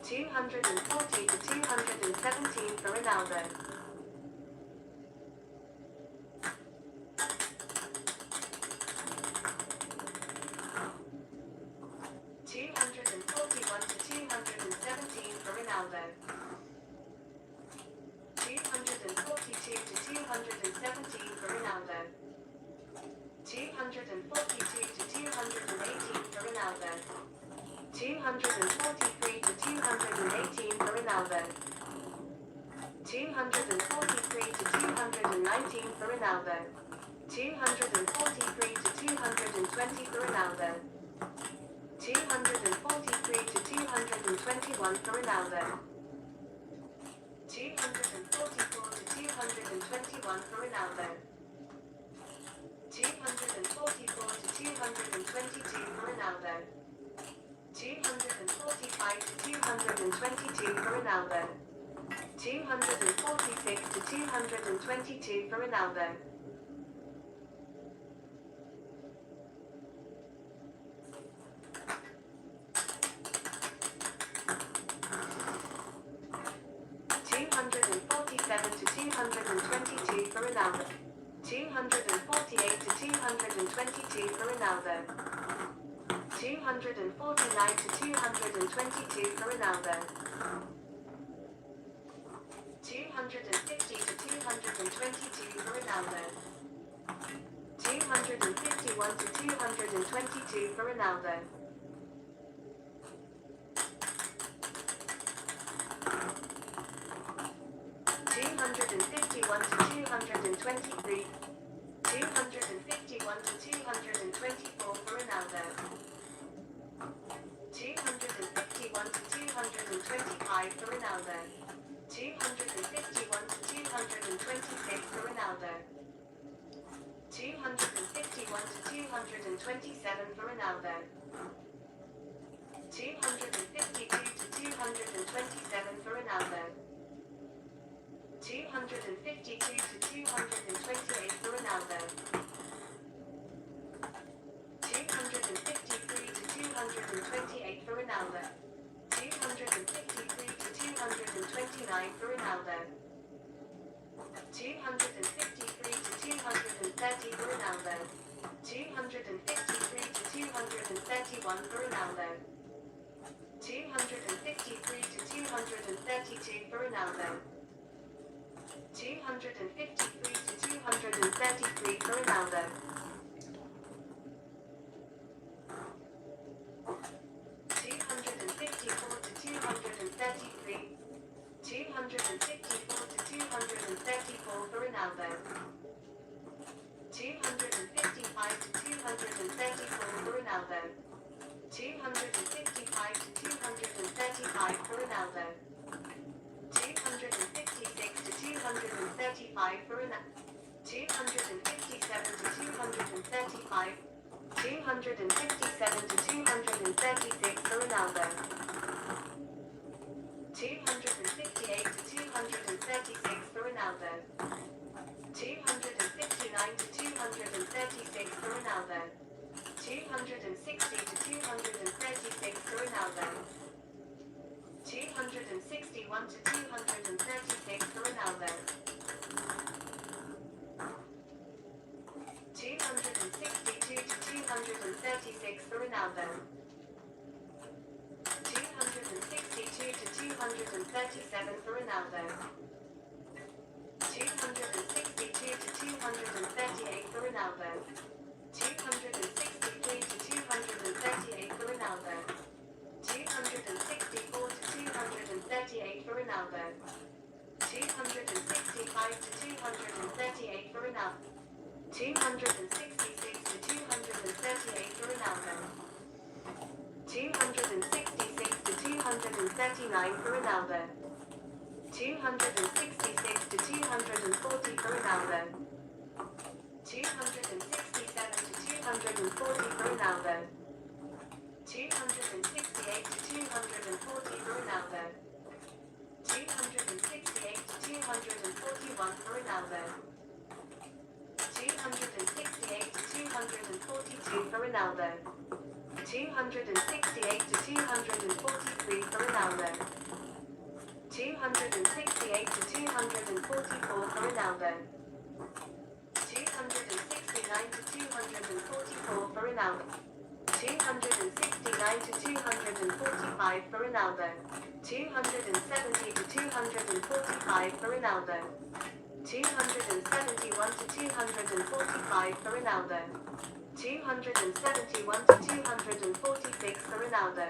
240 to 217 for Ronaldo. 241 to 217 for Ronaldo. 242 to 217 for Ronaldo. 242 to 218 for Ronaldo. 243 to 218 for Ronaldo. 243 to 219 for Ronaldo. 243 to 220 for Ronaldo. 243 to 221 for Ronaldo. 244 to 221 for Ronaldo. 244 to 222 for Ronaldo. 245 to 222 for Ronaldo. 246 to 222 for Ronaldo. 247 to 222 for Ronaldo. 248 to 222 for Ronaldo. 249 to 222 for Ronaldo. 250 to 222 for Ronaldo. 251 to 222 for Ronaldo. 251 to 223. 251 to 224 for Ronaldo. 251 to 225 for Ronaldo. 251 to 226 for Ronaldo. 251 to 227 for Ronaldo. 252 to 227 for Ronaldo. 252 to 228 for Ronaldo. 253 to 228 for Ronaldo. 253 to 229 for Ronaldo. 253 to 230 for Ronaldo. 253 to 231 for Ronaldo. 253 to 232 for Ronaldo. 253 to 233 for Ronaldo. 254 to 233. 254 to 234 for Ronaldo. 255 to 234 for Ronaldo. 255 to 235 for Ronaldo. 256 to 235 for Ronaldo. 257 to 235. 257 to 236 for Ronaldo. 258 to 236 for Ronaldo. 259 to 236 for Ronaldo. 260 to 236 for Ronaldo. 261 to 236 for Ronaldo. 262 to 236 for Ronaldo. 262 to 236 237 for Ronaldo. 262 to 238 for Ronaldo. 263 to 238 for Ronaldo. 264 to 238 for Ronaldo. 265 to 238 for Ronaldo. 266 to 238 for Ronaldo. 266 to 239 for Ronaldo. 266 to 240 for Ronaldo. 267 to 240 for Ronaldo. 268 to 240 for Ronaldo. 268 to 241 for Ronaldo. 268 to 242 for Ronaldo. 268 to 243 for Ronaldo. 268 to 244 for Ronaldo. 269 to 244 for Ronaldo. 269 to 245 for Ronaldo. 270 to 245 for Ronaldo. 271 to 245 for Ronaldo. 271 to 246 for Ronaldo.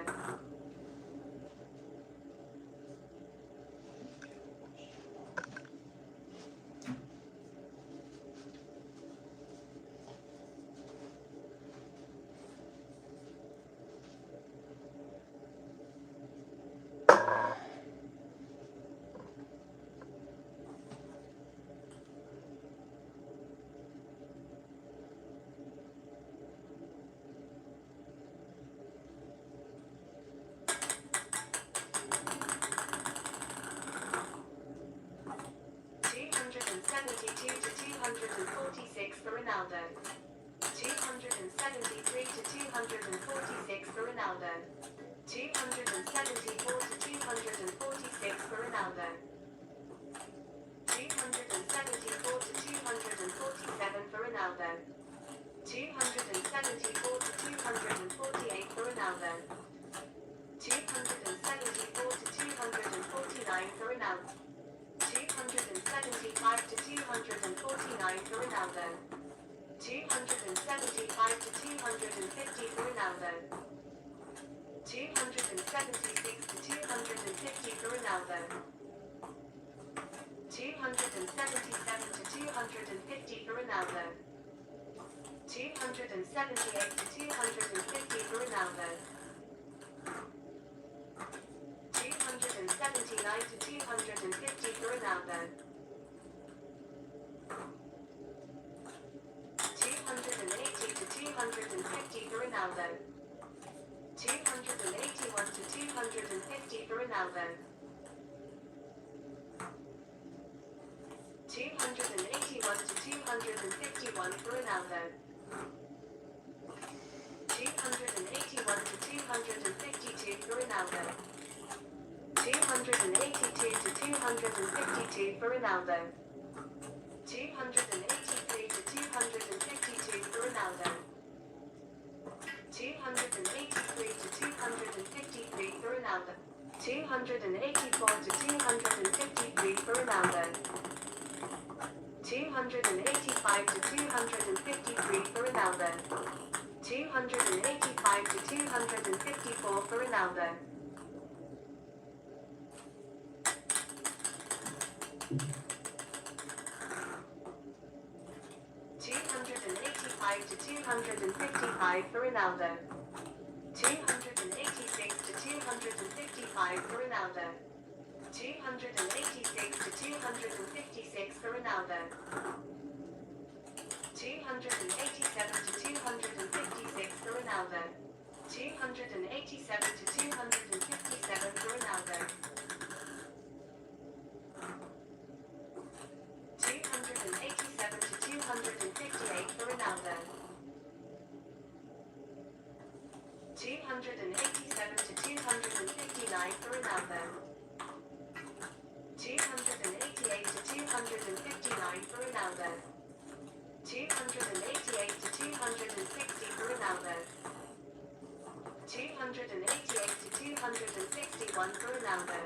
For Ronaldo. 273 to 246 for Ronaldo. 274 to 246 for Ronaldo. 274 to 247 for Ronaldo. 274 to 248 for Ronaldo. 274 to 249 for Ronaldo. 275 to 249 for Ronaldo. 275 to 250 for Ronaldo. 276 to 250 for Ronaldo. 277 to 250 for Ronaldo. 278 to 250 for Ronaldo. 279 to 250 for Ronaldo. 280 to 250 for Ronaldo. 281 to 250 for Ronaldo. 281 to 251 for Ronaldo. 281 to 252 for Ronaldo. 282 to 252 for Ronaldo. 283 to 252 for Ronaldo. 283 to 253 for Ronaldo. 284 to 253 for Ronaldo. 285 to 253 for Ronaldo. 285 to 254 for Ronaldo. 285 to 255 for Ronaldo. 286 to 255 for Ronaldo. 286 to 256 for Ronaldo. 287 to 256 for Ronaldo. 287 to 257 for Ronaldo. 287 to 258 for Ronaldo. 287 to 259 for Ronaldo. 288 to 259 for Ronaldo. 288 to 260 for Ronaldo. 288 to 261 for Ronaldo.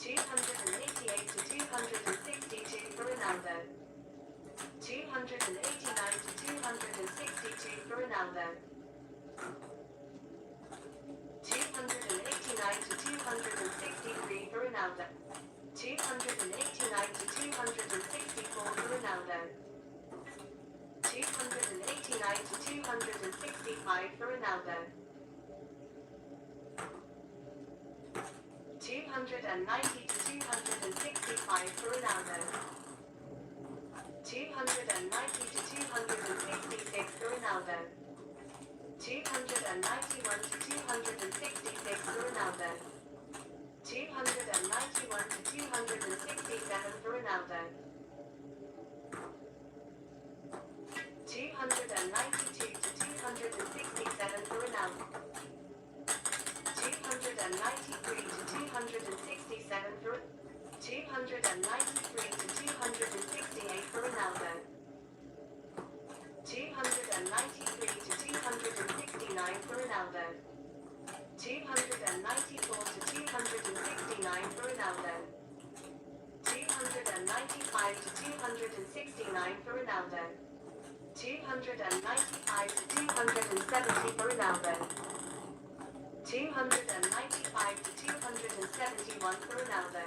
288 to 262 for Ronaldo. 289 to 262 for Ronaldo. 289 to 263 for Ronaldo. 289 to 264 for Ronaldo. 289 to 265 for Ronaldo. 290 to 265 for Ronaldo. 290 to 266 for Ronaldo. 291 to 266 for Ronaldo. 291 to 267 for Ronaldo. 292 to 267 for Ronaldo. 293 to 267 for 293 to 268 for Ronaldo. 293 to 269 for Ronaldo. 294 to 269 for Ronaldo. 295 to 269 for Ronaldo. 295 to 270 for Ronaldo. 295 to 271 for Ronaldo.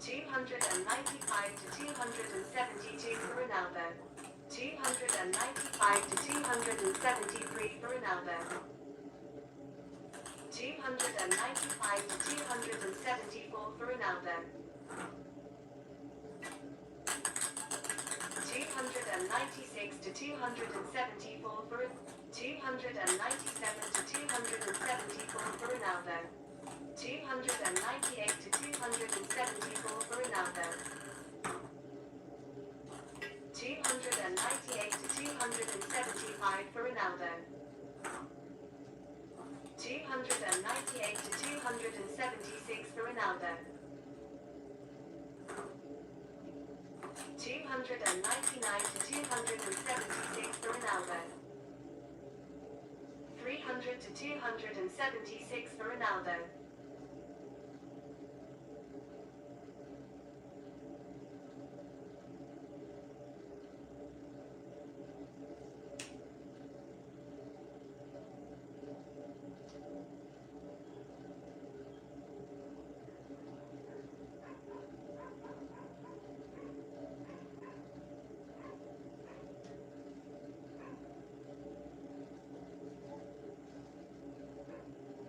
295 to 272 for Ronaldo. 295 to 273 for Ronaldo. 295 to 274 for Ronaldo. 296 to 274 for 297 to 274 for Ronaldo. 298 to 274 for Ronaldo. 298 to 275 for Ronaldo. 298 to 276 for Ronaldo. 299 to 276 for Ronaldo. 300 to 276 for Ronaldo.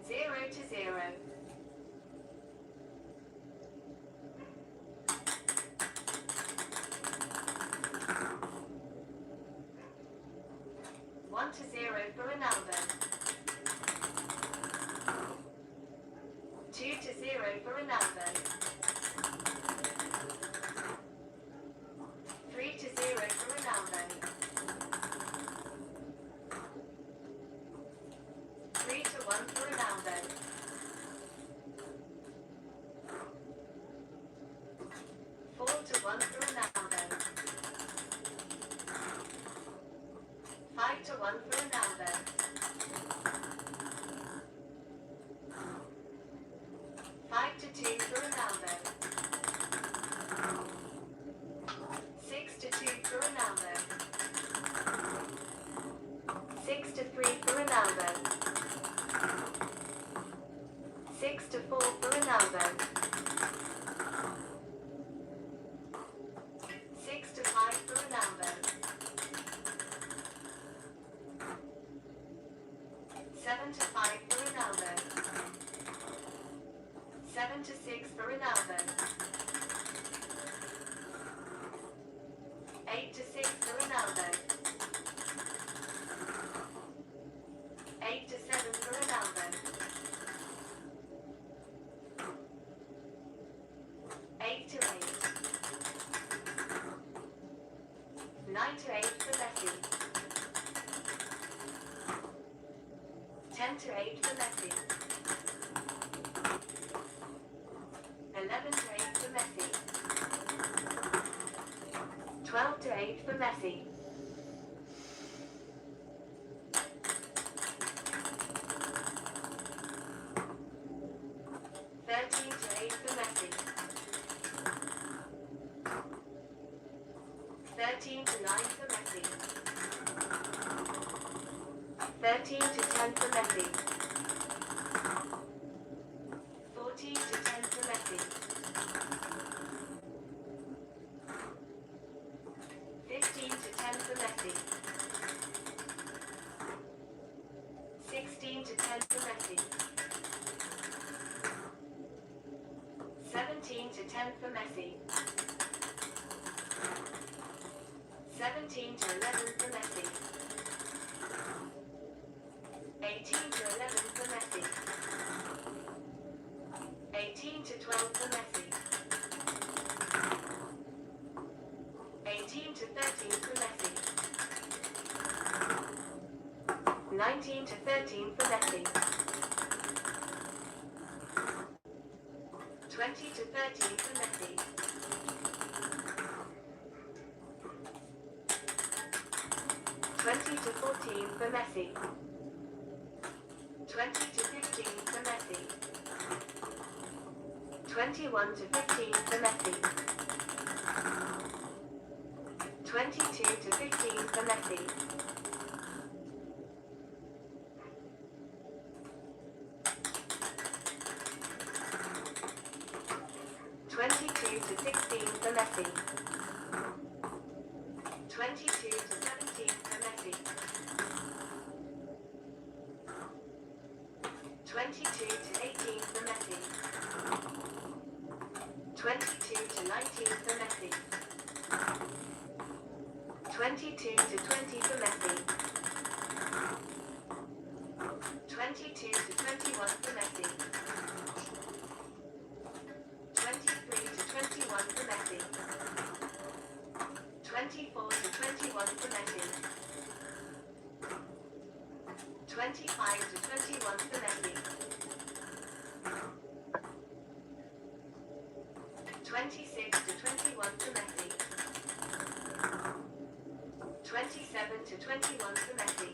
Zero to zero. One to zero for Ronaldo. 2 to 0 for Ronaldo. 3 to 0 for Ronaldo. 3 to 1 for Ronaldo. 4 to 1 for Ronaldo. 5 to 1 for Ronaldo. 5 to 2 for Ronaldo. 6 to 2 for Ronaldo. 6 to 3 for Ronaldo. 6 to 4 for Ronaldo. 6 to 5 for Ronaldo. 7 to 5 for Ronaldo. 7 to 6 for Ronaldo. 8 to 6 for Ronaldo. 8 to 7 for Ronaldo. 8 to 8. 9 to 8 for Messi. 10 to 8 for Messi. 11 to 8 for Messi. 12 to 8 for Messi. 13 13 to 9 for Messi. 13 to 10 for Messi. 14 to 10 for Messi. 15 to 10 for Messi. 16 to 10 for Messi. 17 to 10 for Messi. 17 to 11 for Messi. 18 to 11 for Messi. 18 to 12 for Messi. 18 to 13 for Messi. 19 to 13 for Messi. 20 to 13 for Messi. 20 to 14 for Messi. 20 to 15 for Messi. 21 to 15 for Messi. 22 to 15 for Messi. 22 to 16 for Messi. 22 to 17 for Messi. 22 to 18 for Messi. 22 to 19 for Messi. 22 to 20 for Messi. 22 to 21 for Messi. 23 to 21 for Messi. 24 to 21 for Messi. 25 to 21 for Messi. 26 to 21 for Messi. 27 to 21 for Messi.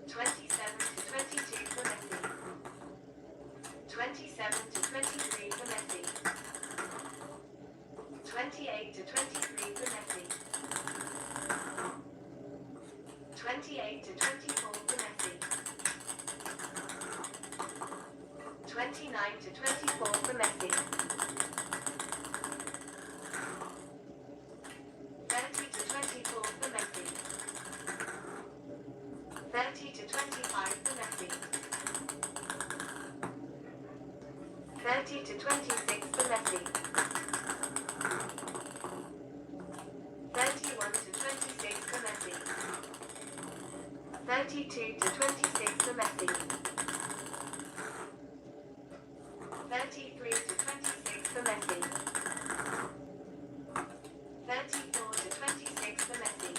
27 to 22 for Messi. 27 to 23 for Messi. 28 to 23 for Messi. 28 to 24 for Messi. 29 to 24 for Messi. 30 to 24 for Messi. 30 to 25 for Messi. 30 to 26 for Messi. 31 to 26 for Messi. 32 to 26 for Messi. 33 to 26 for Messi. 34 to 26 for Messi.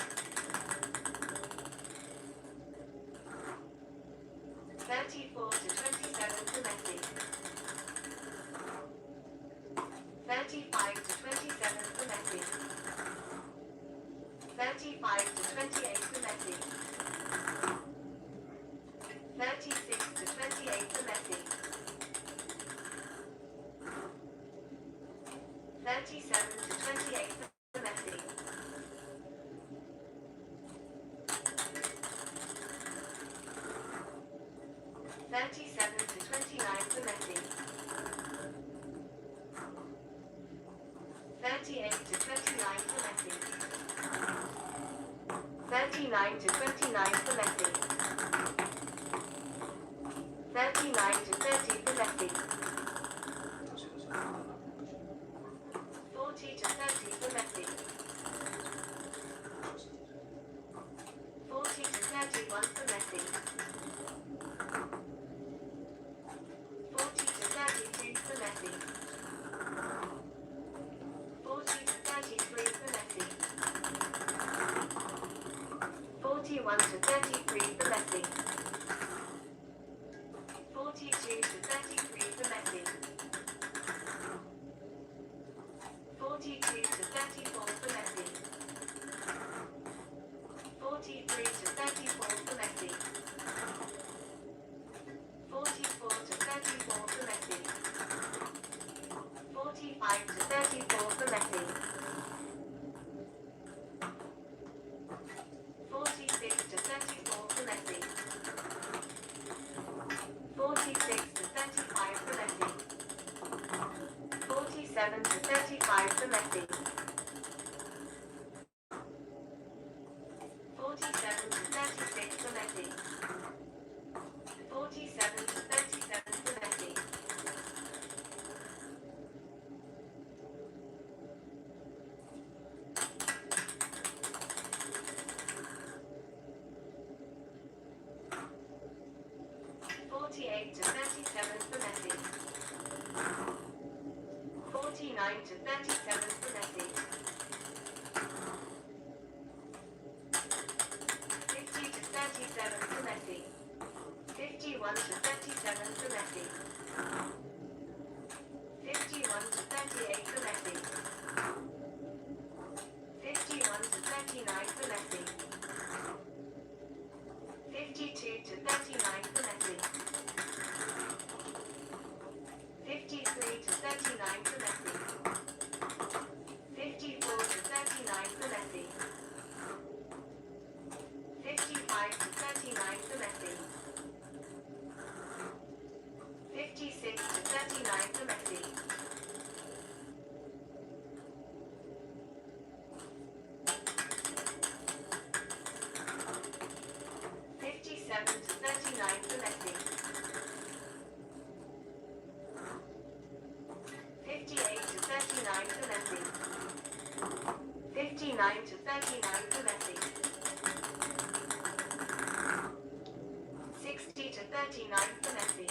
34 to 27 for Messi. 35 to 27 for Messi. 35 to 28 for Messi. 36 to 28 for Messi. 37 to 28 for Messi. 37 to 29 for Messi. 38 to 29 for Messi. 39 to 29 for Messi. 39 to 30 for Messi. 40 to 30 for Messi. 40 to 31 for Messi. 40 to 32 for Messi. 40 to 33 for Messi. 41 to 33 for Messi. 42 to 33 for Messi. 42 to 34 for Messi. 43 to 34 for Messi. 44 to 34 for Messi. 45 35 to 34 for Messi. 46 to 34 for Messi. 46 to 35 for Messi. 47 to 35 for Messi. 47 to 36 for Messi. 47 to 37 for Messi. 48 to 37 for Messi. 49 to 37 for Messi. 50 to 37 for Messi. 51 to 37 for Messi. 51 to 38 for Messi. 51 to 39 for Messi. 52 to 39 for Messi. 53 to 39 for Messi. 54 to 39 for Messi. 55 to 39 for Messi. 56 to 39 for Messi. 57 to 39 for Messi. 58 to 39 for Messi. 59 to 39 for Messi. 60 to 39 for Messi.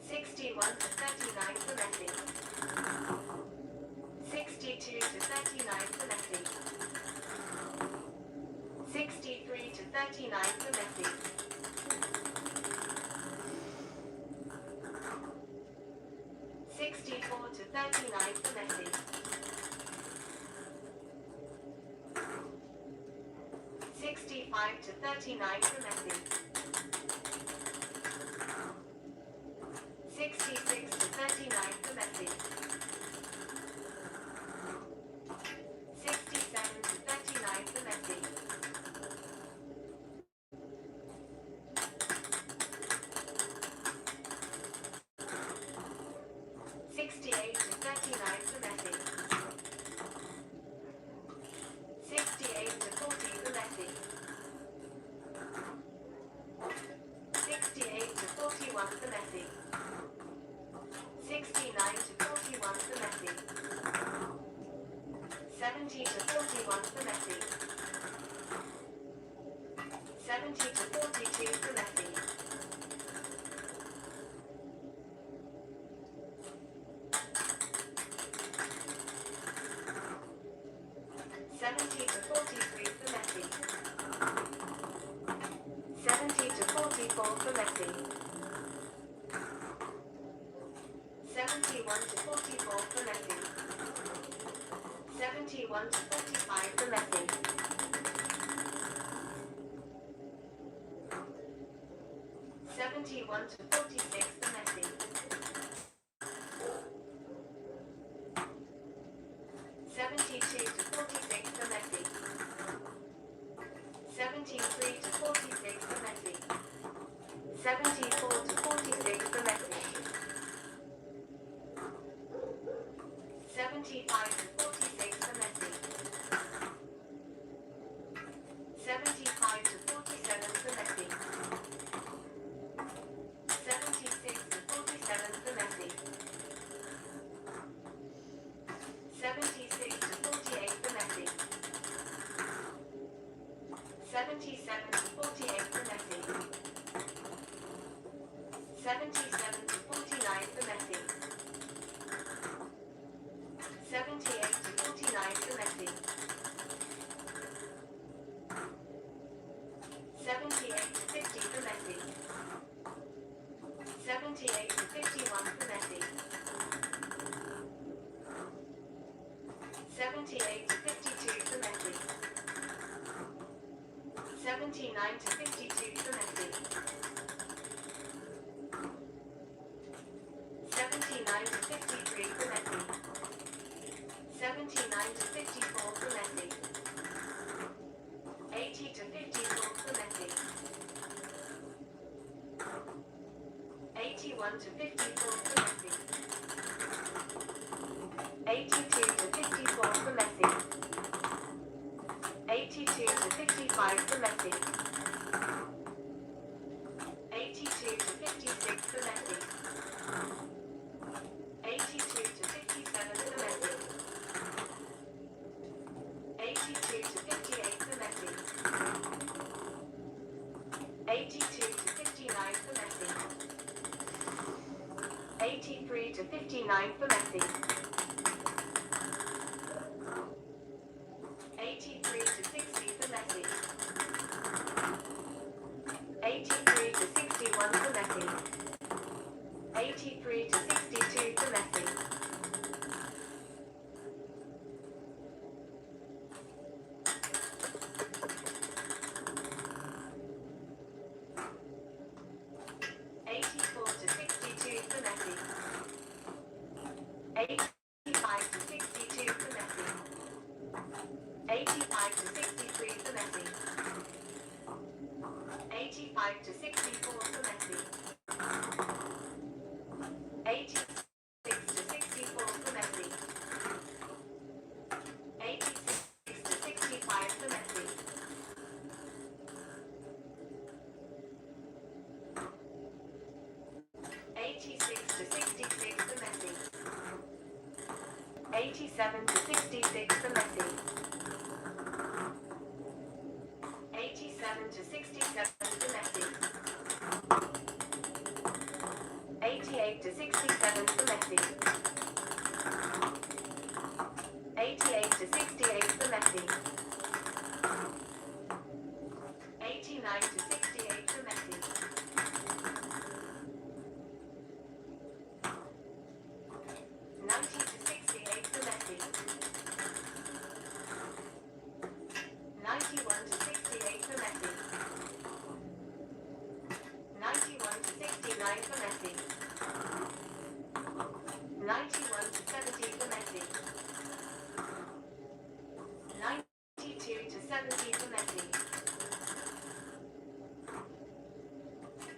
61 to 39 for Messi. 62 to 39 for Messi. 63 to 39 for Messi. 64 to 39 for Messi. 65 to 39 for Messi. 66 to 39 for Messi. 67 to 39 for Messi. 68 to 39 for Messi. 68 to 40 for Messi. 68 to 41 for Messi. 69 to 41 for Messi. 70 to 41 for Messi. 70 to 42 for Messi. 70 to 43 for Messi. 70 to 44 for Messi. 71 to 44 for Messi. 71 to 45 for Messi. 71 to 46 for Messi. 72 to 46 for Messi. 73 to 46 for Messi. 74 to 46 for Messi. 75 to 46 for Messi. 75 to 47 for Messi. 76 to 47 for Messi. 76 to 48 for Messi. 77 to 48 for Messi. 77 to 49 for Messi. 78 to 49 for Messi. 78 to 50 for Messi. 78 to 51 for Messi. 78 to 52 for Messi. 79 to 52 for Messi. 79 79 to 53 for Messi. 79 to 54 for Messi. 80 to 54 for Messi. 81 to 54 for Messi. 82 to 54 for Messi. 82 to 55 for Messi. 82 to 56 for Messi. 82 to 57 for Messi. 82 to 58 for Messi. 82 to 59 for Messi. 83 to 59 for Messi. 83 to 60 for Messi. 83 to 61 for Messi. 83 to 62 for Messi. 84 to 62 for Messi. 85 to 62 for Messi. 85 to 63 for Messi. 85 to 64 for Messi. 86 to 64 for Messi. 86 to 65 for Messi. 86 to 66 for Messi. 87 to 66 for Messi. 87 to 67 for Messi. 88 to 67 for Messi. 88 to 68 for Messi. 89 to 68 for Messi. 90 to 68 for Messi. 91 to 68 for Messi. 91 to 69 for Messi. 91 to 70 for Messi. 92 to 70 for Messi.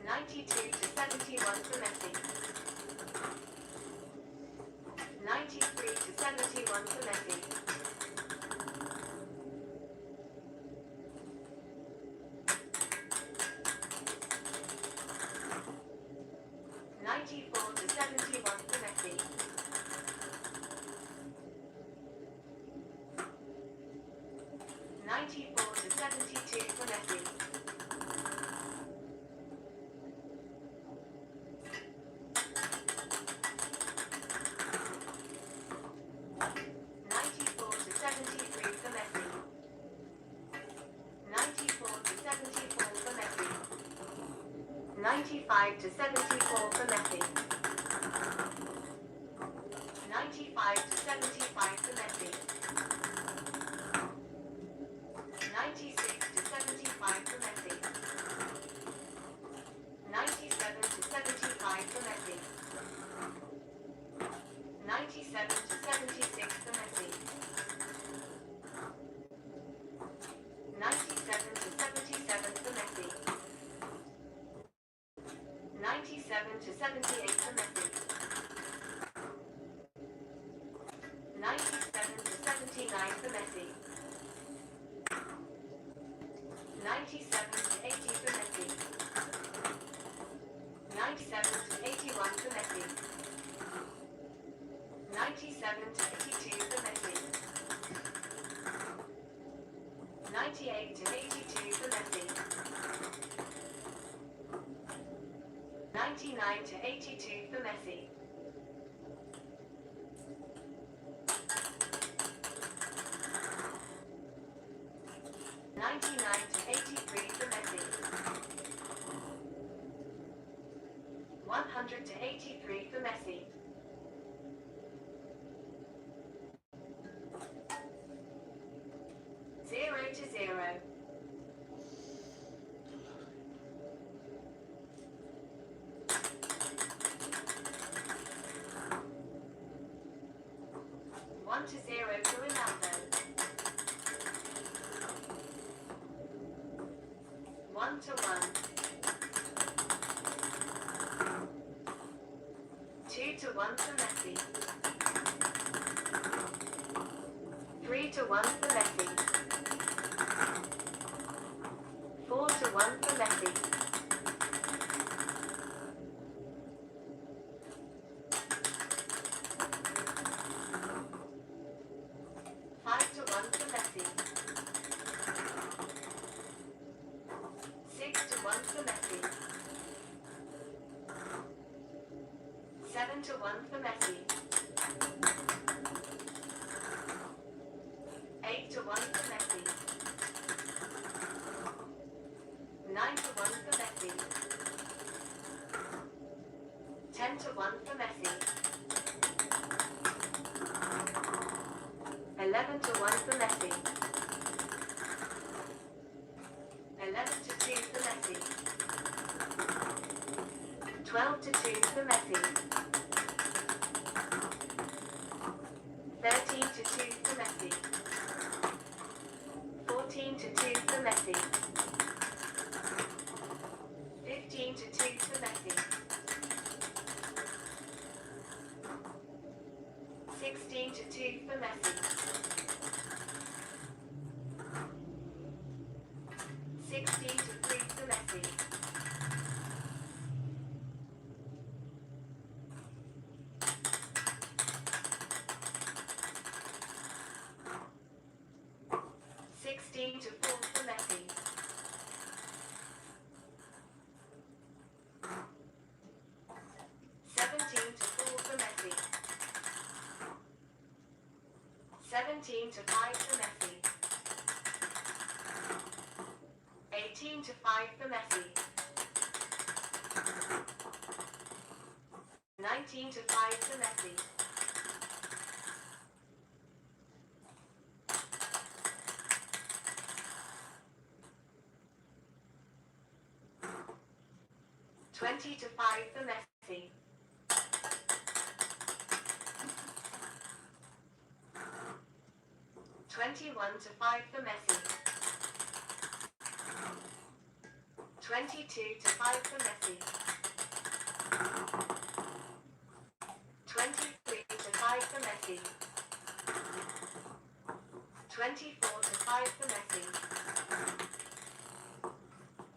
92 to 71 for Messi. 93 to 71 for Messi. 94 to 71 for Messi. 94 to 72 for Messi. 94 to 73 for Messi. 94 to 74 for Messi. 95 to 74 for Messi. 95 to 75 for Messi. 96 to 75 for Messi. 97 to 75 for Messi. 97 to 76 for Messi. 97 to 77 for Messi. 97 to 78 for Messi. 97 to 79 for Messi. 97 to 80 for Messi. 97 to 81 for Messi. 97 to 82 for Messi. 98 to 82 for Messi. 99 to 82 for Messi. 99 to 83 for Messi. 100 to 83 for Messi. 0 to 0. 1-0 to Ronaldo. 1-1. 2-1 for Messi. 3-1 for Messi. 4-1 for Messi. 5-1 for Messi. 6-1 for Messi. 7-1 for Messi. 8-1 for Messi. 9-1 for Messi. 10-1 for Messi. 11-1 for Messi. 11-2 for Messi. 12-2 for Messi. 13-2 for Messi. 14-2 for Messi. 15-2 for Messi. 16-2 for Messi. 16-3 for Messi. 16-4 for Messi. 17-4 for Messi. 17-5 for Messi. 18-5 for Messi. 19-5 for Messi. 20-5 for Messi. 21-5 for Messi. 22-5 for Messi. 23-5 for Messi. 24-5 for Messi.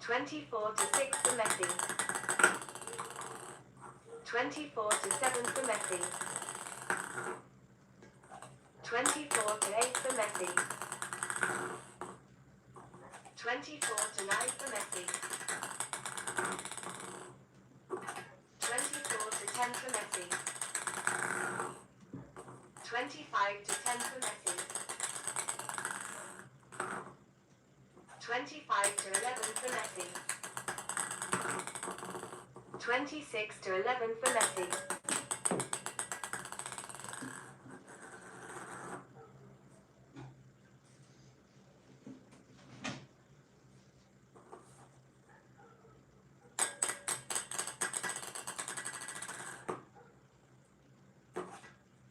24-6 for Messi. 24-7 for Messi. 24-8 for Messi. 24-9 for Messi. 24-10 for Messi. 25-10 for Messi. 25-11 for Messi. 26-11 for Messi.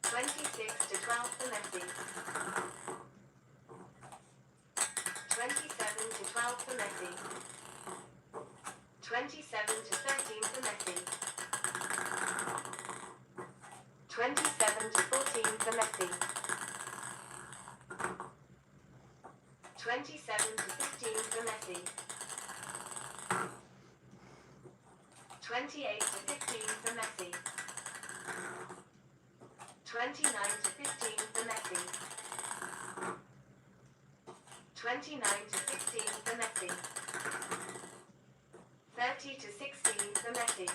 26-12 for Messi. 27-12 for Messi. 27-13 for Messi. 27-14 for Messi. 27-15 for Messi. 28-15 for Messi. 29-15 for Messi. 29-16 for Messi. 30-16 for Messi.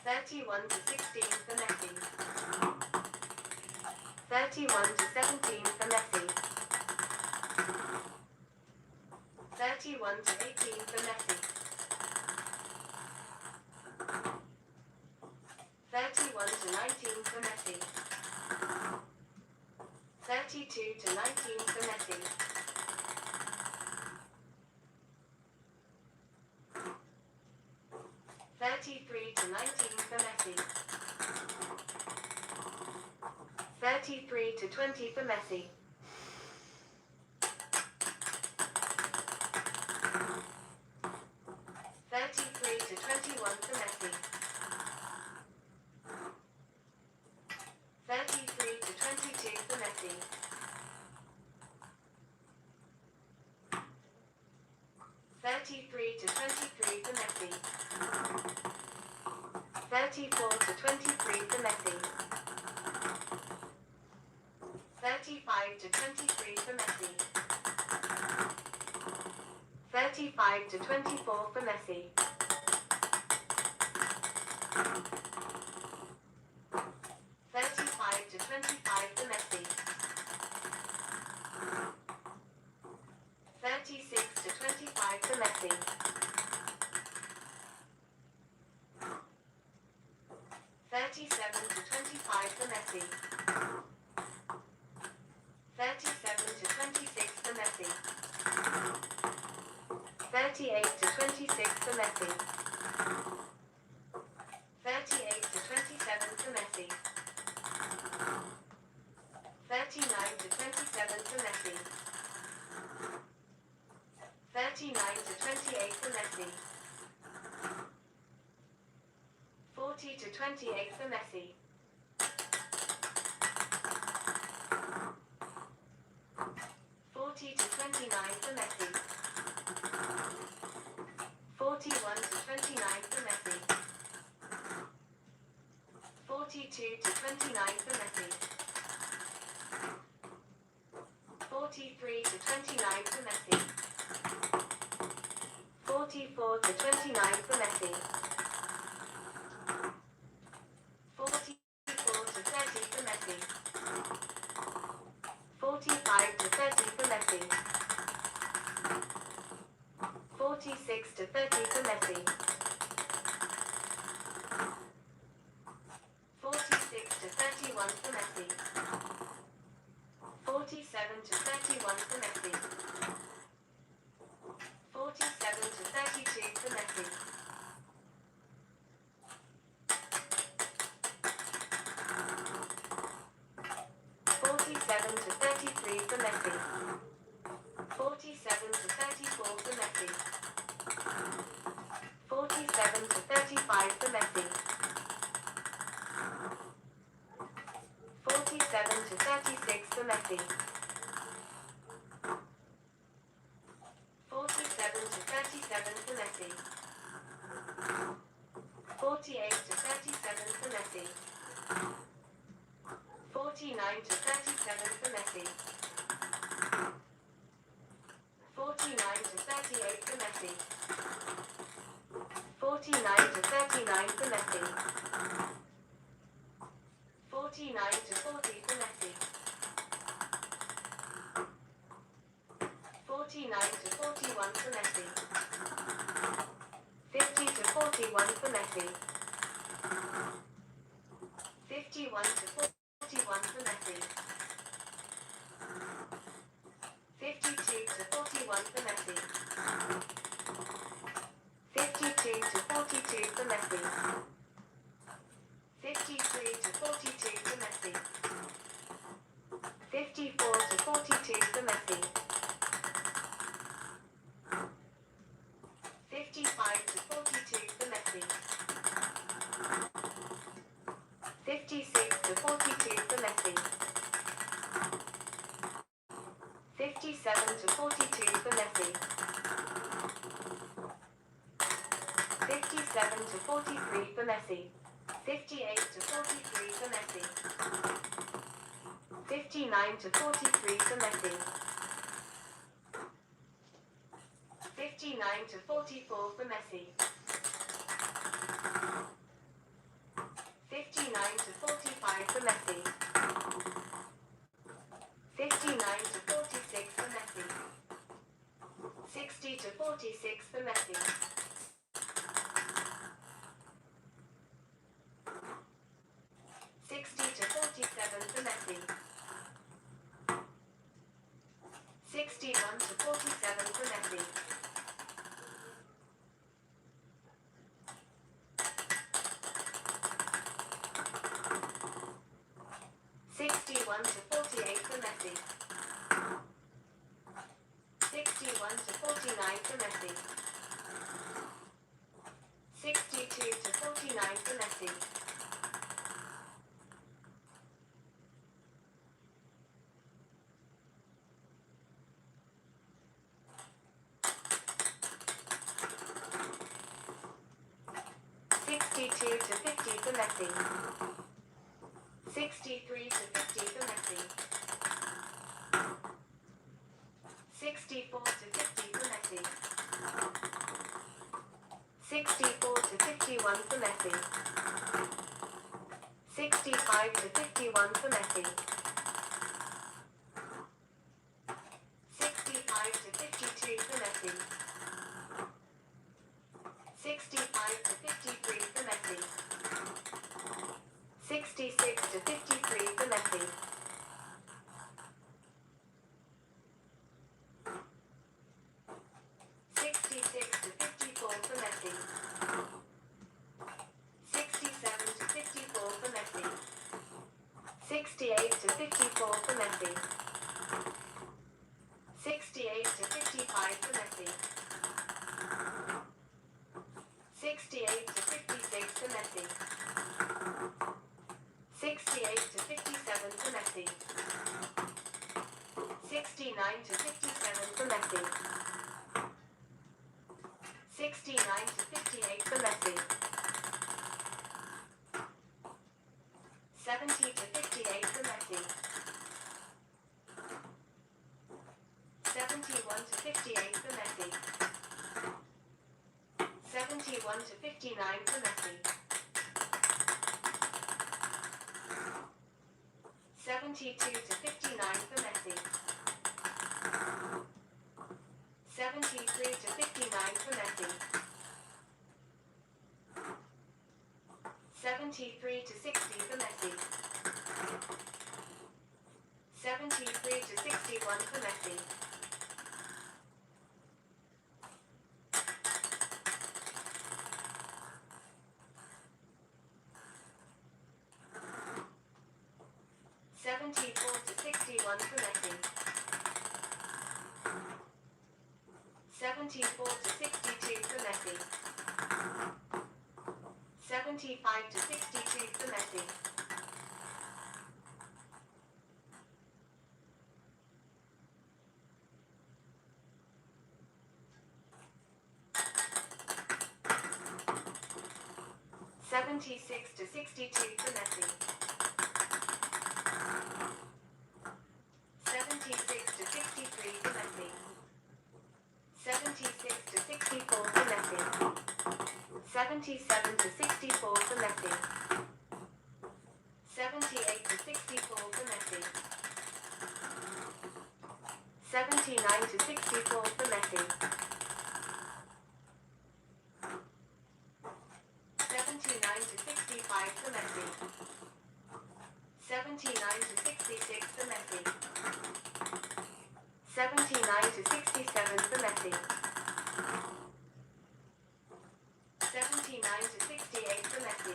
31-16 for Messi. 31-17 for Messi. 31-18 for Messi. 31-19 for Messi. 32-19 for Messi. 33-19 for Messi. 33 to 20 for Messi. 33 to 21 for Messi. 33 to 22 for Messi. 33 to 23 for Messi. 34 to 23 for Messi. 35 to 23 for Messi. 35 to 24 for Messi. 35 to 25 for Messi. 36 to 25 for Messi. 37 to 25 for Messi. 37 to 26 for Messi. 38 to 26 for Messi. 38 to 27 for Messi. 39 to 27 for Messi. 39 to 28 for Messi. 40 to 28 for Messi. 40 to 29 for Messi. 41 to 29 for Messi. 42 to 29 for Messi. 43 to 29 for Messi. 44 to 29 for Messi. 44 to 30 for Messi. 45 to 30 for Messi. 46 to 30 for Messi. 46 to 31 for Messi. 47 to 31 for Messi. 47 to 32 for Messi. 47 to 33 for Messi. 47 to 34 for Messi. 47 to 35 for Messi. 47 to 36 for Messi. 47 to 37 for Messi. 48 to 37 for Messi. 49 to 37 for Messi. 49 to 38 for Messi. 49 to 39 for Messi. 49 to 40 for Messi. 49 to 41 for Messi. 50 to 41 for Messi. 51 to 41 for Messi. 52 to 41 for Messi. 52 to 42 for Messi. 53 to 42 for Messi. 54 to 42 for Messi. 55 to 42 for Messi. 56 to 42 for Messi. 57 to 42 for Messi. 57 to 43 for Messi. 58 to 43 for Messi. 59 to 43 for Messi. 59 to 44 for Messi. 59 to 45 for Messi. 59 to 46 for Messi. 60 to 46 for Messi. 60 to 47 for Messi. 61 to 47 for Messi. 61 to 48 for Messi. 61 to 49 for Messi. 62 to 49 for Messi. 62 to 50 for Messi. 63 to 50 for Messi. 64 to 50 for Messi. 64 to 51 for Messi. 65 to 51 for Messi. 65 to 52 for Messi. 65 to 53 for Messi. 66 to 53 for Messi. 66 to 54 for Messi. 67 to 54 for Messi. 68 to 54 for Messi. 68 to 55 for Messi. 68 to 56 for Messi. 68 to 57 for Messi. 69 to 57 for Messi. 69 to 58 for Messi. 70 to 58 for Messi. 71 to 58 for Messi. 71 to 59 for Messi. 72 to 59 for Messi. 73 to 59 for Messi. 73 to 60 for Messi. 73 to 61 for Messi. 74 to 61 for Messi. 74 to 62 for Messi. 75 to 62 for Messi. 76 to 62 for Messi. 76 to 63 for Messi. 76 to 64 for Messi. 77 to 64 for Messi. 78 to 64 for Messi. 79 to 64 for Messi. 79 to 65 for Messi. 79 to 66 for Messi. 79 to 67 for Messi. 79 to 68 for Messi.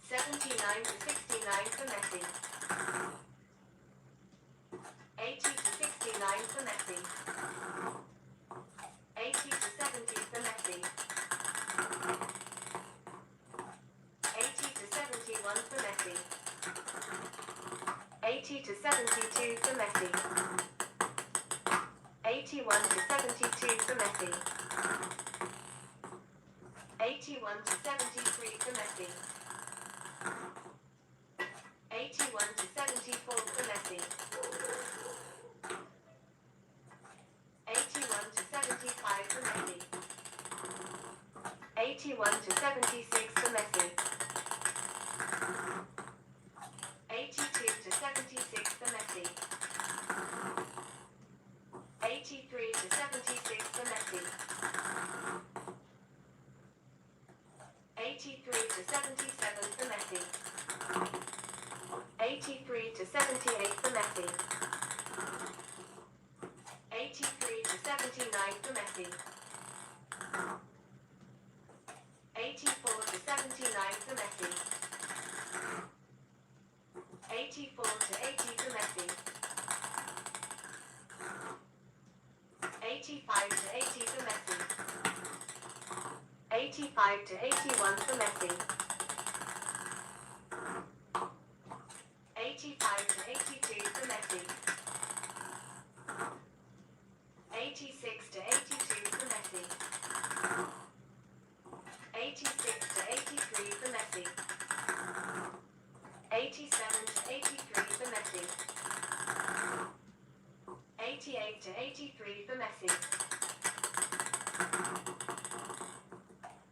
79 to 69 for Messi. 80 to 69 for Messi. 80 to 70 for Messi. 80 to 71 for Messi. 80 to 72 for Messi. 81 to 72 for Messi. 81 to 73 for Messi. 81 to 74 for Messi. 81 to 75 for Messi. 81 to 76 for Messi. 82 to 76 for Messi. 83 to 76 for Messi. 83 to 77 for Messi. 83 to 78 for Messi. 83 to 79 for Messi. 84 to 79 for Messi. 85 to 81 for Messi. 85 to 82 for Messi. 86 to 82 for Messi. 86 to 83 for Messi. 87 to 83 for Messi. 88 to 83 for Messi.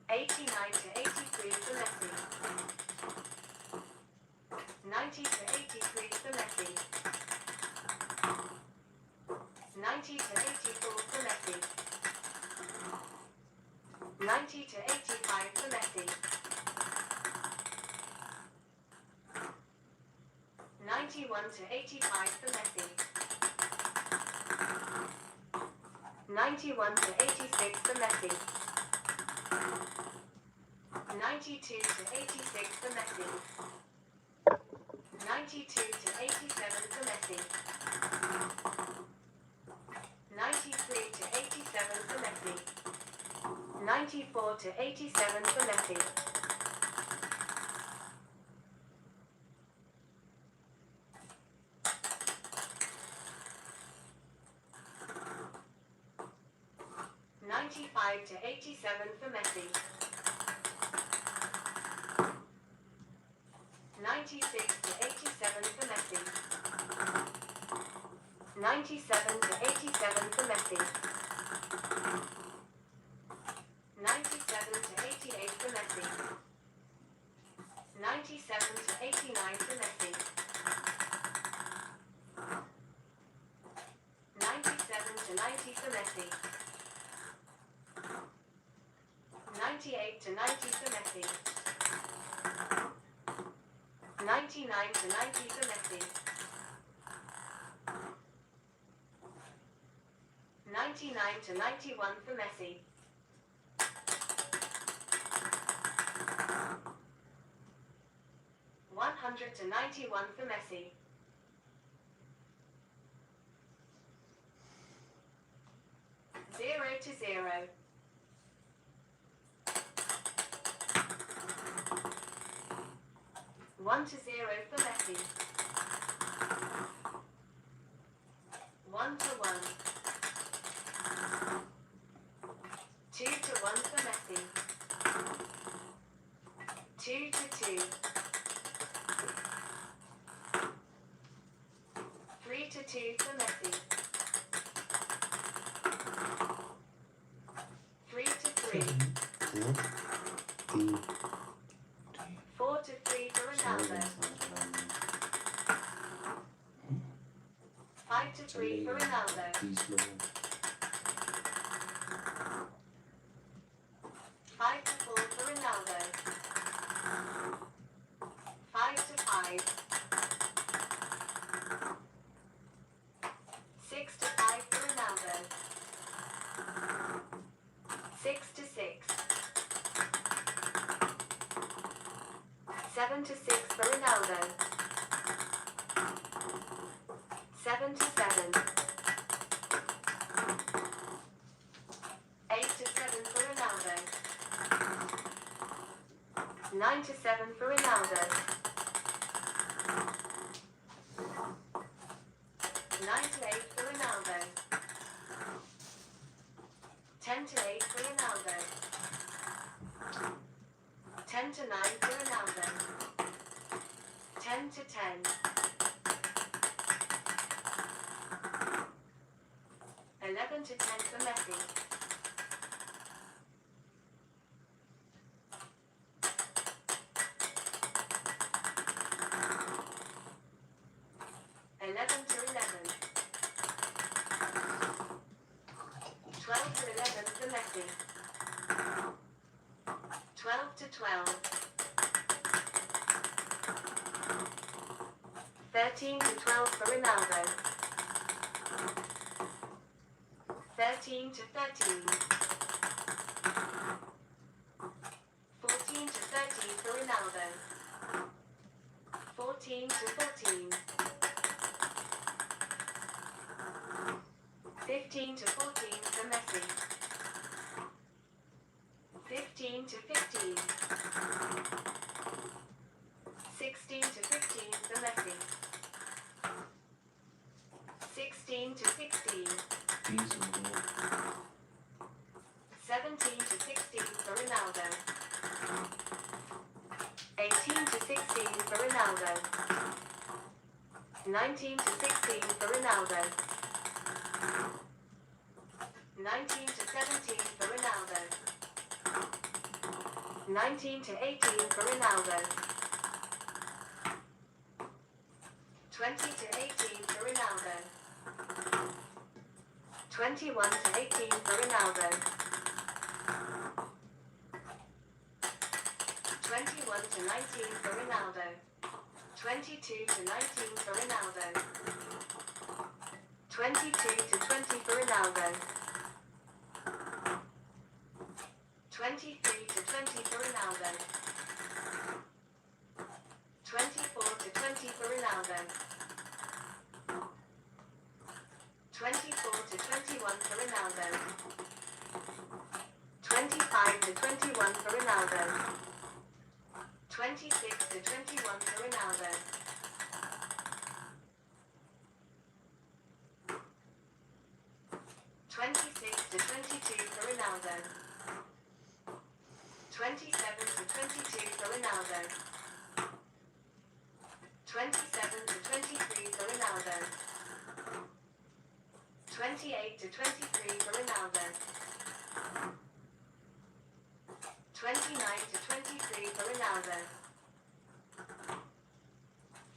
89 to 83 for Messi. 90 to 83 for Messi. 90 to 84 for Messi. 90 to 85 for Messi. 91 to 85 for Messi. 91 to 86 for Messi. 92 to 86 for Messi. 92 to 87 for Messi. 93 to 87 for Messi. 94 to 87 for Messi. 95 to 87 for Messi. 96 to 87 for Messi. 97 to 87 for Messi. 97 to 88 for Messi. 97 to 89 for Messi. 97 to 90 for Messi. 98 to 90 for Messi. 99 to 90 for Messi. 99 to 91 for Messi. 100 to 91 for Messi. 0 to 0. 1 to 0 for Messi. 1 to 1. 2 to 1 for Messi. 2 to 2. 3 to 2 for Messi. 3 to 3. 4 to 3 for Ronaldo. 5 to 3 for Ronaldo. 5 to 4 for Ronaldo. 5 to 5. 6 to 5 for Ronaldo. 6 to 6. 7 to 6 for Ronaldo. 7 to 7. 8 to 7 for Ronaldo. 9 to 7 for Ronaldo. 9 to 8 for Ronaldo. 10 to 8 for Ronaldo. 10 to 9 for Ronaldo. 10 to 10. 11 to 10 for Messi. 11 to 11. 12 to 11 for Messi. 12 to 12. 13 to 12 for Ronaldo. 13 to 13. 14 to 13 for Ronaldo. 14 to 14. 15 to 14 for Messi. 15 15 to 15. 16 to 15 for Messi. 16 to 16. 17 to 16 for Ronaldo. 18 to 16 for Ronaldo. 19 to 16 for Ronaldo. 19 to 17 for Ronaldo. 19 to 18 for Ronaldo. 20 to 18 for Ronaldo. 21 to 18 for Ronaldo. 21 to 19 for Ronaldo. 22 to 19 for Ronaldo. 22 to 20 for Ronaldo. 23 to 20 for Ronaldo. 24 to 20 for Ronaldo. 24 to 21 for Ronaldo. 25 to 21 for Ronaldo. 26 to 21 for Ronaldo. 26 to 22 for Ronaldo. 27 to 22 for Ronaldo. 27 to 23 for Ronaldo. 28 to 23 for Ronaldo. 29 to 23 for Ronaldo.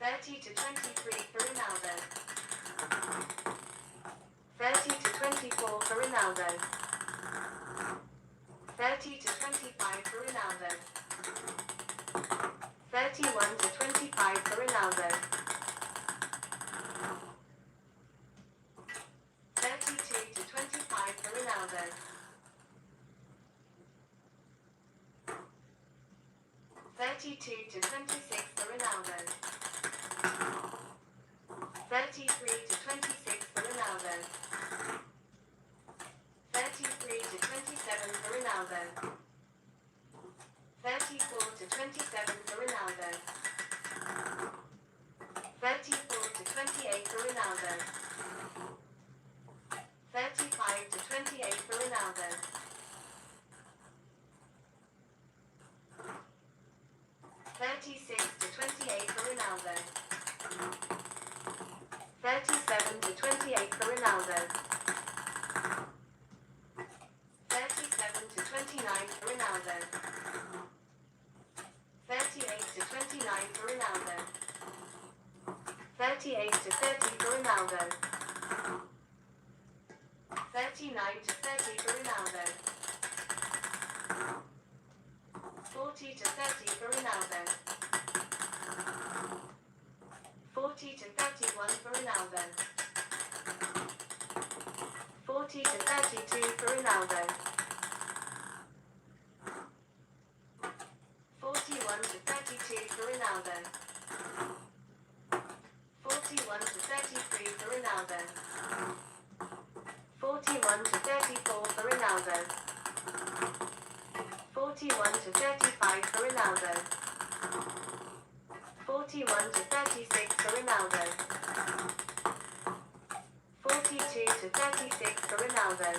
30 to 23 for Ronaldo. 30 to 24 for Ronaldo. 30 to 25 for Ronaldo. 31 to 25 for Ronaldo. 32 to 25 for Ronaldo. 32 to 26 for Ronaldo. 33 to 26 for Ronaldo. 33 to 27 for Ronaldo. 34 to 27 for Ronaldo. 34 to 28 for Ronaldo. 35 to 28 for Ronaldo. 36 to 28 for Ronaldo. 37 to 28 for Ronaldo. 37 to 29 for Ronaldo. 38 to 29 for Ronaldo. 38 to 30 for Ronaldo. 39 to 30 for Ronaldo. 40 to 30 for Ronaldo. 40 to 31 for Ronaldo. 40 to 32 for Ronaldo. 41 to 32 for Ronaldo. 41 to 33 for Ronaldo. 41 to 34 for Ronaldo. 41 to 35 for Ronaldo. 41 to 36 for Ronaldo. 42 to 36 for Ronaldo.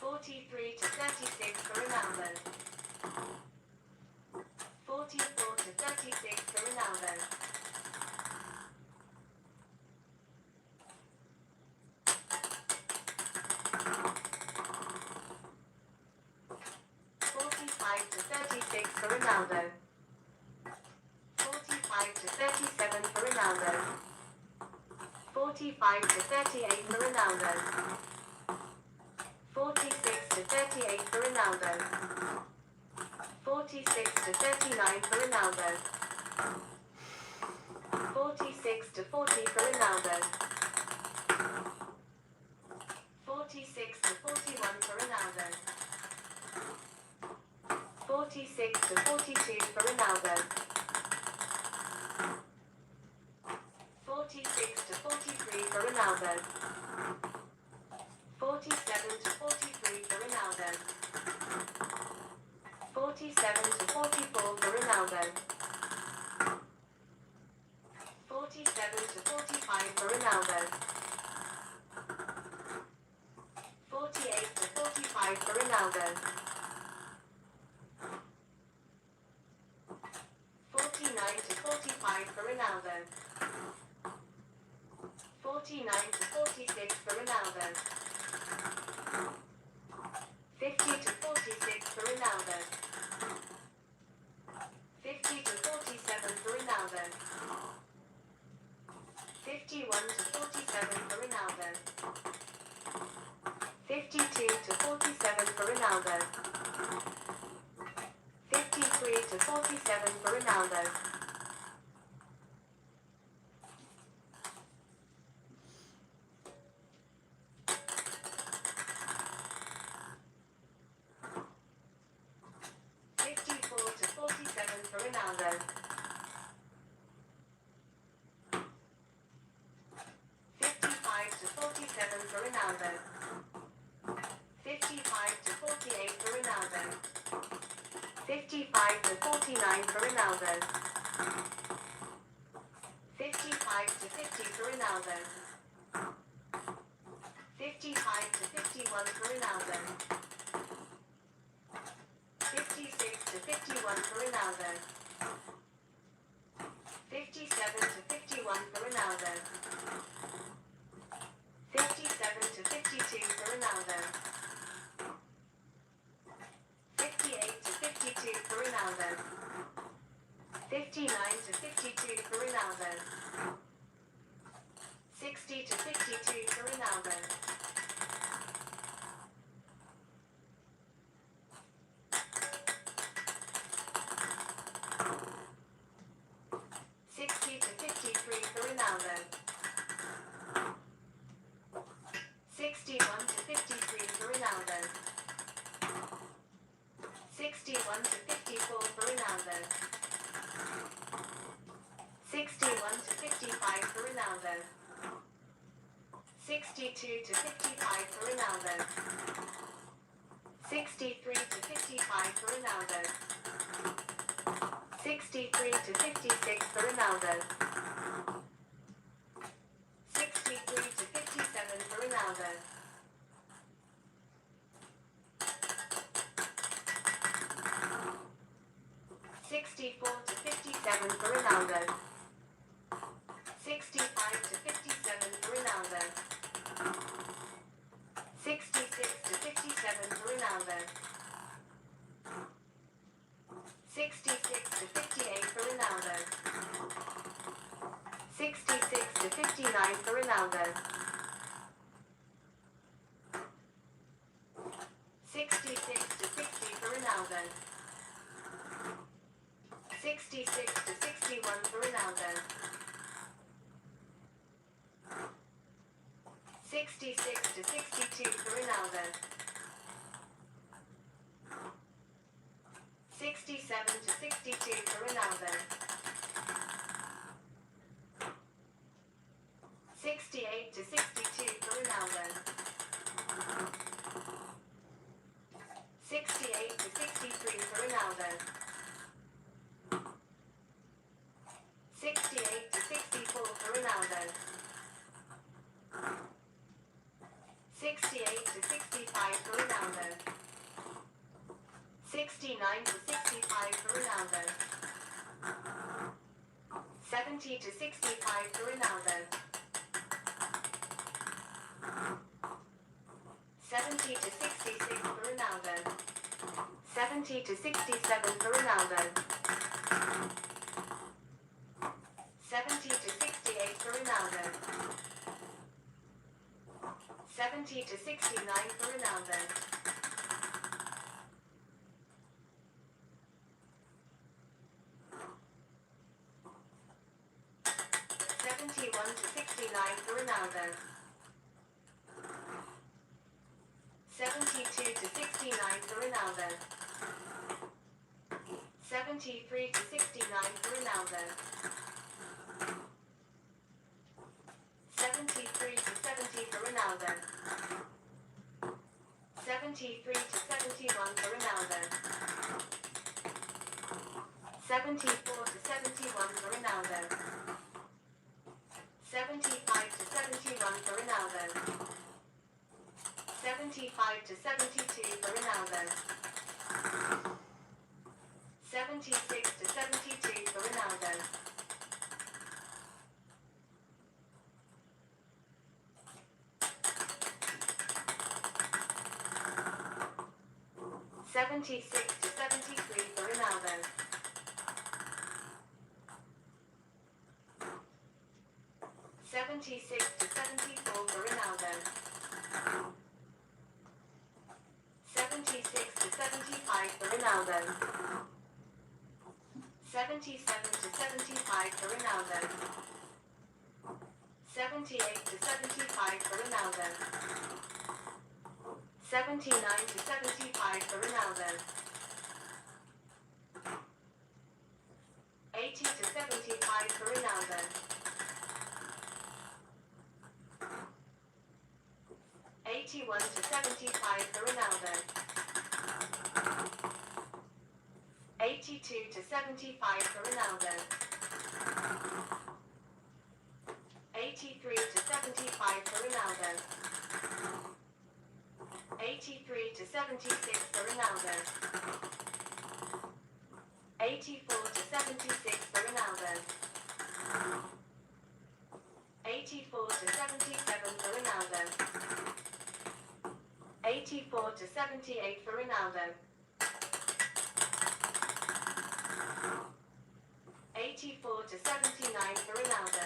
43 to 36 for Ronaldo. 44 to 36 for Ronaldo. 45 to 36 for Ronaldo. 45 to 37 for Ronaldo. 45 to 38 for Ronaldo. 46 to 38 for Ronaldo. 46 to 39 for Ronaldo. 46 to 40 for Ronaldo. 46 to 41 for Ronaldo. 46 to 42 for Ronaldo. 46 to 43 for Ronaldo. 47 to 43 for Ronaldo. 47 to 44 for Ronaldo. 47 to 45 for Ronaldo. 48 to 45 for Ronaldo. 49 to 45 for Ronaldo. 49 to 46 for Ronaldo. 50 to 46 for Ronaldo. 50 to 47 for Ronaldo. 51 to 47 for Ronaldo. 52 to 47 for Ronaldo. 53 to 47 for Ronaldo. 54 to 47 for Ronaldo. 55 to 47 for Ronaldo. 55 to 48 for Ronaldo. 55 to 49 for Ronaldo. 55 to 50 for Ronaldo. 55 to 51 for Ronaldo. 56 to 51 for Ronaldo. 57 to 51 for Ronaldo. 57 to 52 for Ronaldo. 58 to 52 for Ronaldo. 59 to 52 for Ronaldo. 60 to 52 for Ronaldo. 60 to 53 for Ronaldo. 61 to 53 for Ronaldo. 61 to 54 for Ronaldo. 61 to 55 for Ronaldo. 62 to 55 for Ronaldo. 63 to 55 for Ronaldo. 63 to 56 for Ronaldo. 63 to 57 for Ronaldo. 64 to 57 for Ronaldo. 65 to 57 for Ronaldo. 66 to 57 for Ronaldo. 66 to 58 for Ronaldo. 66 to 59 for Ronaldo. 66 to 60 for Ronaldo. 66 to 61 for Ronaldo. 66 to 62 for Ronaldo. 67 to 62 for Ronaldo. 68 to 62 for Ronaldo. 68 to 63 for Ronaldo. 68 to 64 for Ronaldo. 68 to 65 for Ronaldo. 69 to 65 for Ronaldo. 70 to 65 for Ronaldo. 70 to 66 for Ronaldo. 70 to 67 for Ronaldo. 70 to 68 for Ronaldo. 70 to 69 for Ronaldo. 71 to 69 for Ronaldo. 72 to 69 for Ronaldo. 73 to 69 for Ronaldo. 73 to 70 for Ronaldo. 73 to 71 for Ronaldo. 74 to 71 for Ronaldo. 75 to 71 for Ronaldo. 75 to 72 for Ronaldo. 76 to 72 for Ronaldo. 76 to 73 for Ronaldo. 76 to 74 for Ronaldo. 76 to 75 for Ronaldo. 77 to 75 for Ronaldo. 78 to 75 for Ronaldo. 79 to 75 for Ronaldo. 80 to 75 for Ronaldo. 81 to 75 for Ronaldo. 82 to 75 for Ronaldo. 83 to 75 for Ronaldo. 83 to 76 for Ronaldo. 84 to 76 for Ronaldo. 84 to 77 for Ronaldo. 84 to 78 for Ronaldo. 84 to 79 for Ronaldo.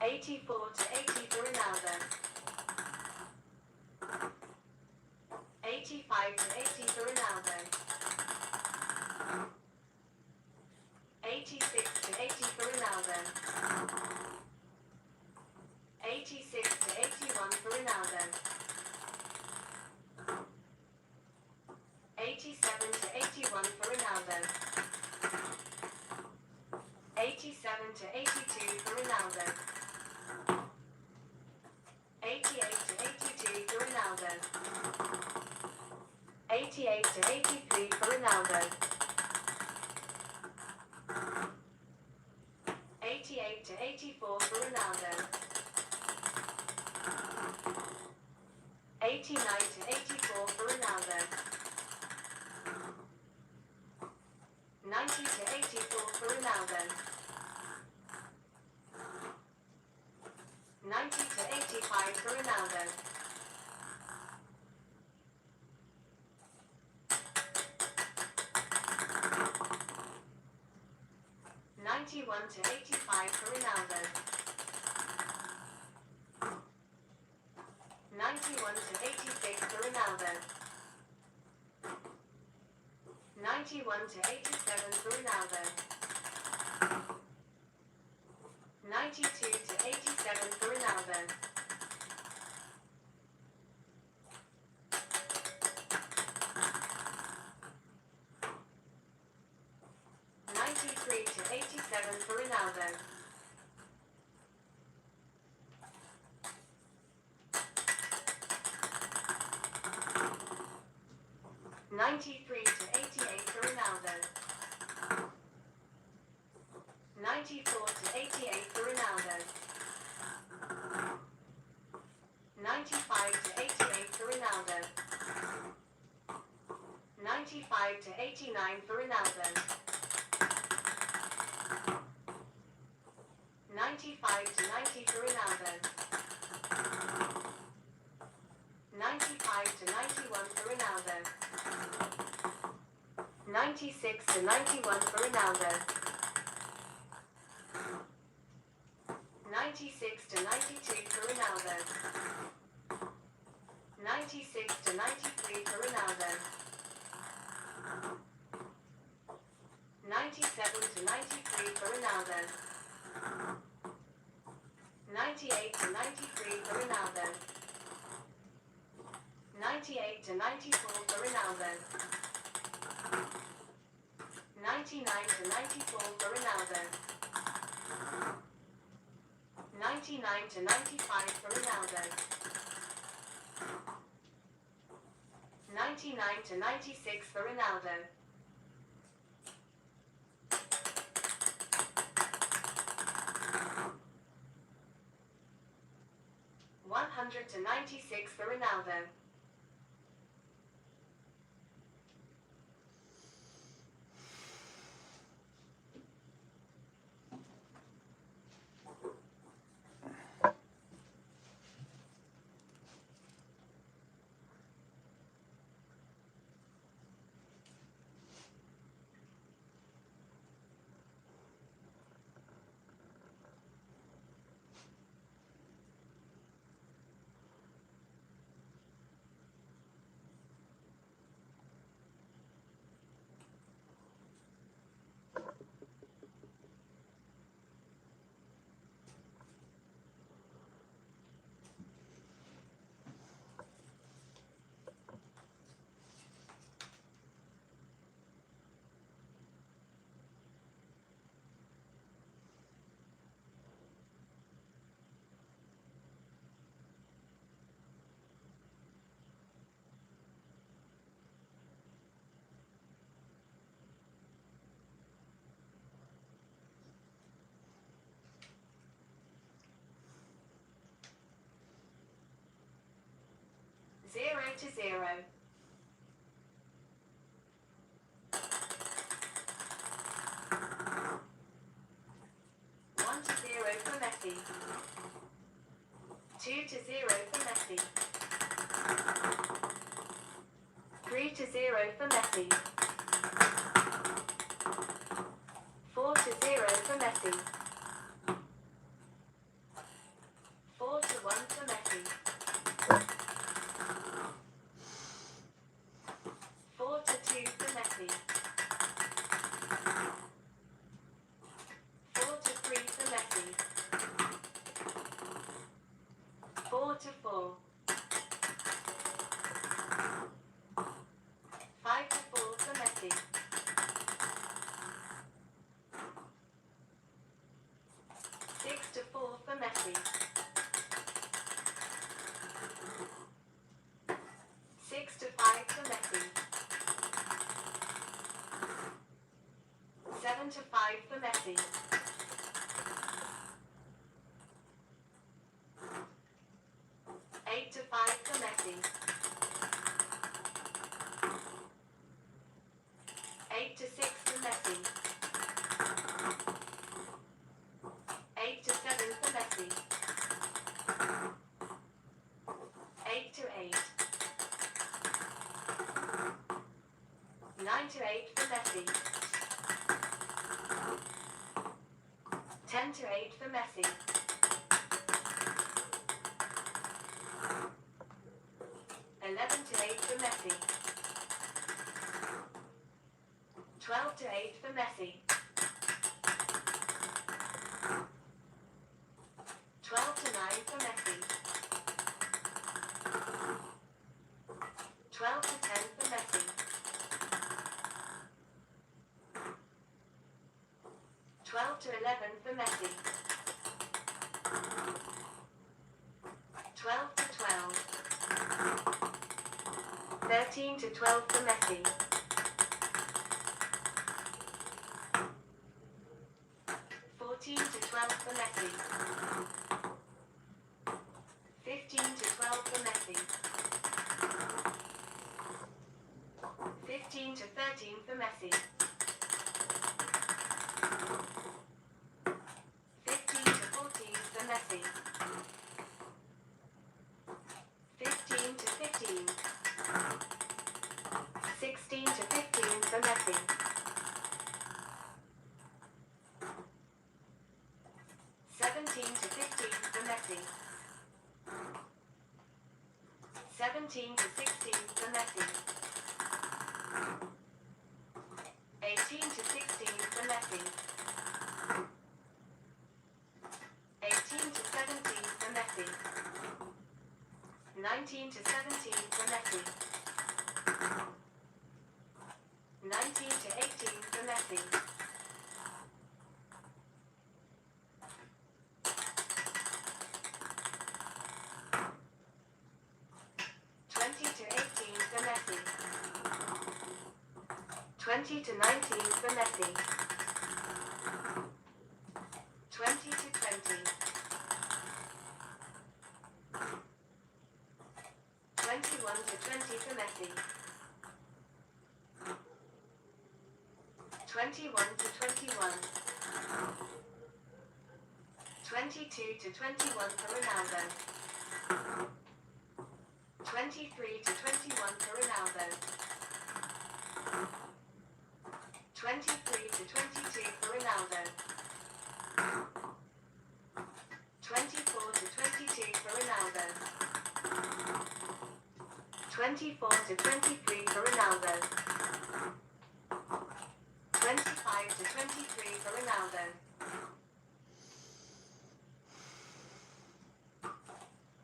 84 to 80 for Ronaldo. 85 to 80 for Ronaldo. 86 to 80 for Ronaldo. 86 to 81 for Ronaldo. 87 to 81 for Ronaldo. 87 to 82 for Ronaldo. 88 to 82 for Ronaldo. 88 to 83 for Ronaldo. 88 to 84 for Ronaldo. 89 to 84 for Ronaldo. 90 to 84 for Ronaldo. 90 to 85 for Ronaldo. 91 to 85 for Ronaldo. 91 to 86 for Ronaldo. 91 to 87 for Ronaldo. 92 to 87 for Ronaldo. 93 to 87 for Ronaldo. 93 to 88 for Ronaldo. 94 to 88 for Ronaldo. 95 to 88 for Ronaldo. 95 to 89 for Ronaldo. 95 to 90 for Ronaldo. 95 to 91 for Ronaldo. 96 to 91 for Ronaldo. 96 to 92 for Ronaldo. 96 to 93 for Ronaldo. 97 to 93 for Ronaldo. 98 to 93 for Ronaldo. 98 to 94 for Ronaldo. 99 to 94 for Ronaldo. 99 to 95 for Ronaldo. 99 to 96 for Ronaldo. 100 to 96 for Ronaldo. Zero to 0. 1 to 0 for Messi. 2 to 0 for Messi. 3 to 0 for Messi. 4 to 0 for Messi. 4 to 1 for Messi. 4 to 2 for Messi. 4 to 3 for Messi. 4 to 4. 5 to 4 for Messi. 6 to 4 for Messi. 6 to 5 for Messi. 7 to 5 for Messi. 8 to 5 for Messi. 8 to 6 for Messi. 8 to 7 for Messi. 8 to 8. 9 to 8 for Messi. 10 to 8 for Messi. 11 to 8 for Messi. 12 to 8 for Messi. 12 to 9 for Messi. 12 to 10 for Messi. 12 to 11 for Messi. 12 to 12. 13 to 12 for Messi. 14 to 12 for Messi. 15 to 12 for Messi. 15 to 13 for Messi. 15 to 14 for Messi. 15 to 15. 16 to 15 for Messi. 17 to 15 for Messi. 17 to 16 for Messi. 18 to 16 for Messi. 18 to 17 for Messi. 19 to 17 for Messi. 19 to 18 for Messi. 20 to 18 for Messi. 20 to 19 for Messi. 20 to 20. 21 to 21. 22 to 21 for Ronaldo. 23 to 21 for Ronaldo. 23 to 22 for Ronaldo. 24 to 22 for Ronaldo. 24 to 23 for Ronaldo. 25 to 23 for Ronaldo.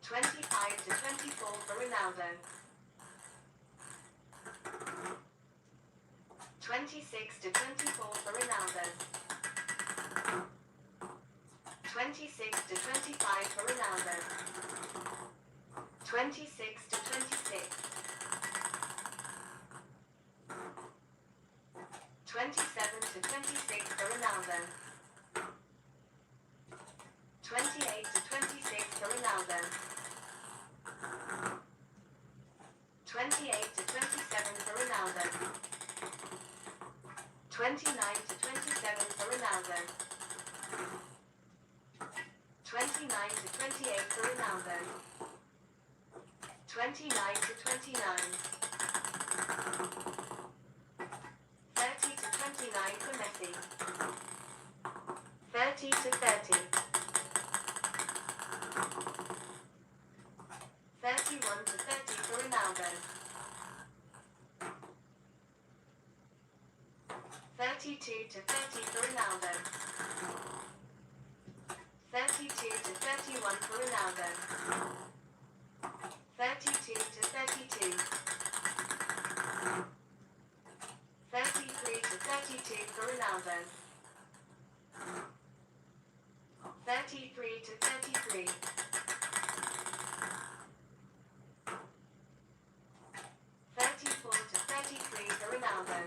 25 to 24 for Ronaldo. 26 to 24 for Ronaldo. 26 to 25 for Ronaldo. 26 to 26. 27 to 26 for Ronaldo. 28 to 26 for Ronaldo. 28 to 27 for Ronaldo. 29 to 27 for Ronaldo. 29 to 28 for Ronaldo. 29 to 29. 30 to 29 for Messi. 30 to 30. 31 to 30 for Ronaldo. 32 to 30 for Ronaldo. 32 to 31 for Ronaldo. 32 to 32. 33 to 32 for Ronaldo. 33 to 33. 34 to 33 for Ronaldo.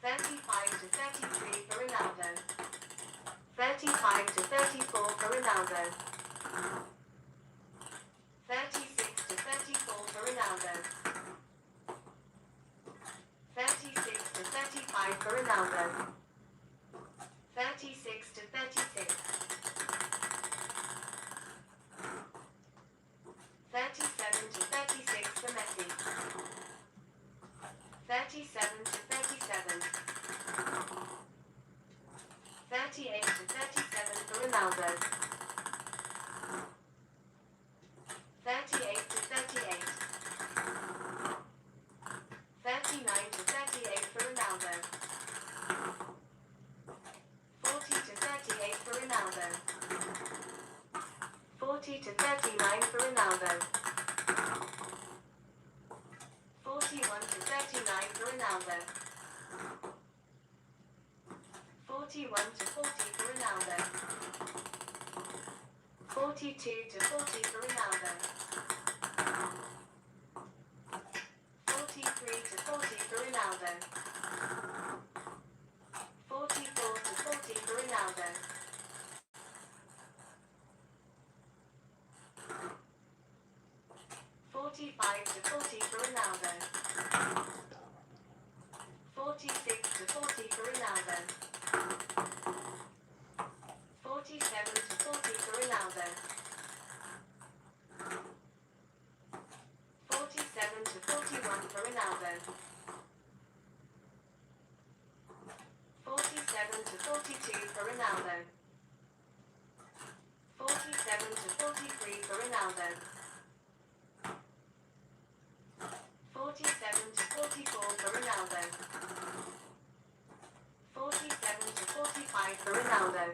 35 to 33 for Ronaldo. 35 to 34 for Ronaldo. 36 to 34 for Ronaldo. 36 to 35 for Ronaldo. 36 to 36. 37 to 36 for Messi. 37 to 37. 38 to 37 for Ronaldo. 38 to 38. 39 to 38 for Ronaldo. 40 to 38 for Ronaldo. 40 to 39 for Ronaldo. 41 to 39 for Ronaldo. 41 to 40 for Ronaldo. 42 to 40 for Ronaldo. 43 to 40 for Ronaldo. 44 to 40 for Ronaldo. 45 to 40 for Ronaldo. 46 to 40 for Ronaldo. 47 to 40 for Ronaldo. 47 to 41 for Ronaldo. 47 to 42 for Ronaldo. 47 to 43 for Ronaldo. 47 to 44 for Ronaldo. 47 to 45 for Ronaldo.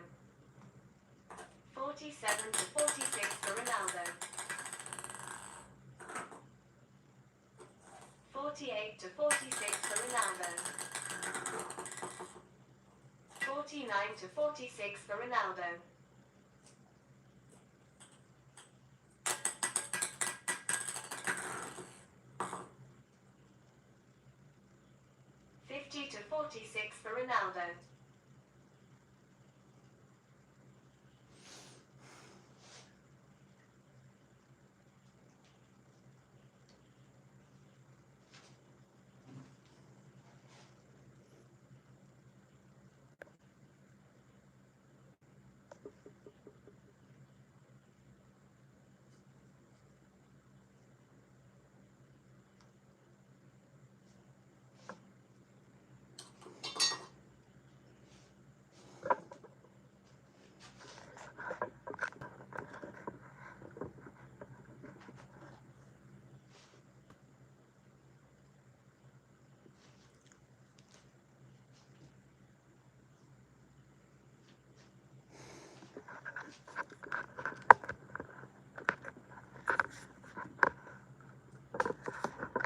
47 to 46 for Ronaldo. 48 to 46 for Ronaldo. 49 to 46 for Ronaldo. 50 to 46 for Ronaldo.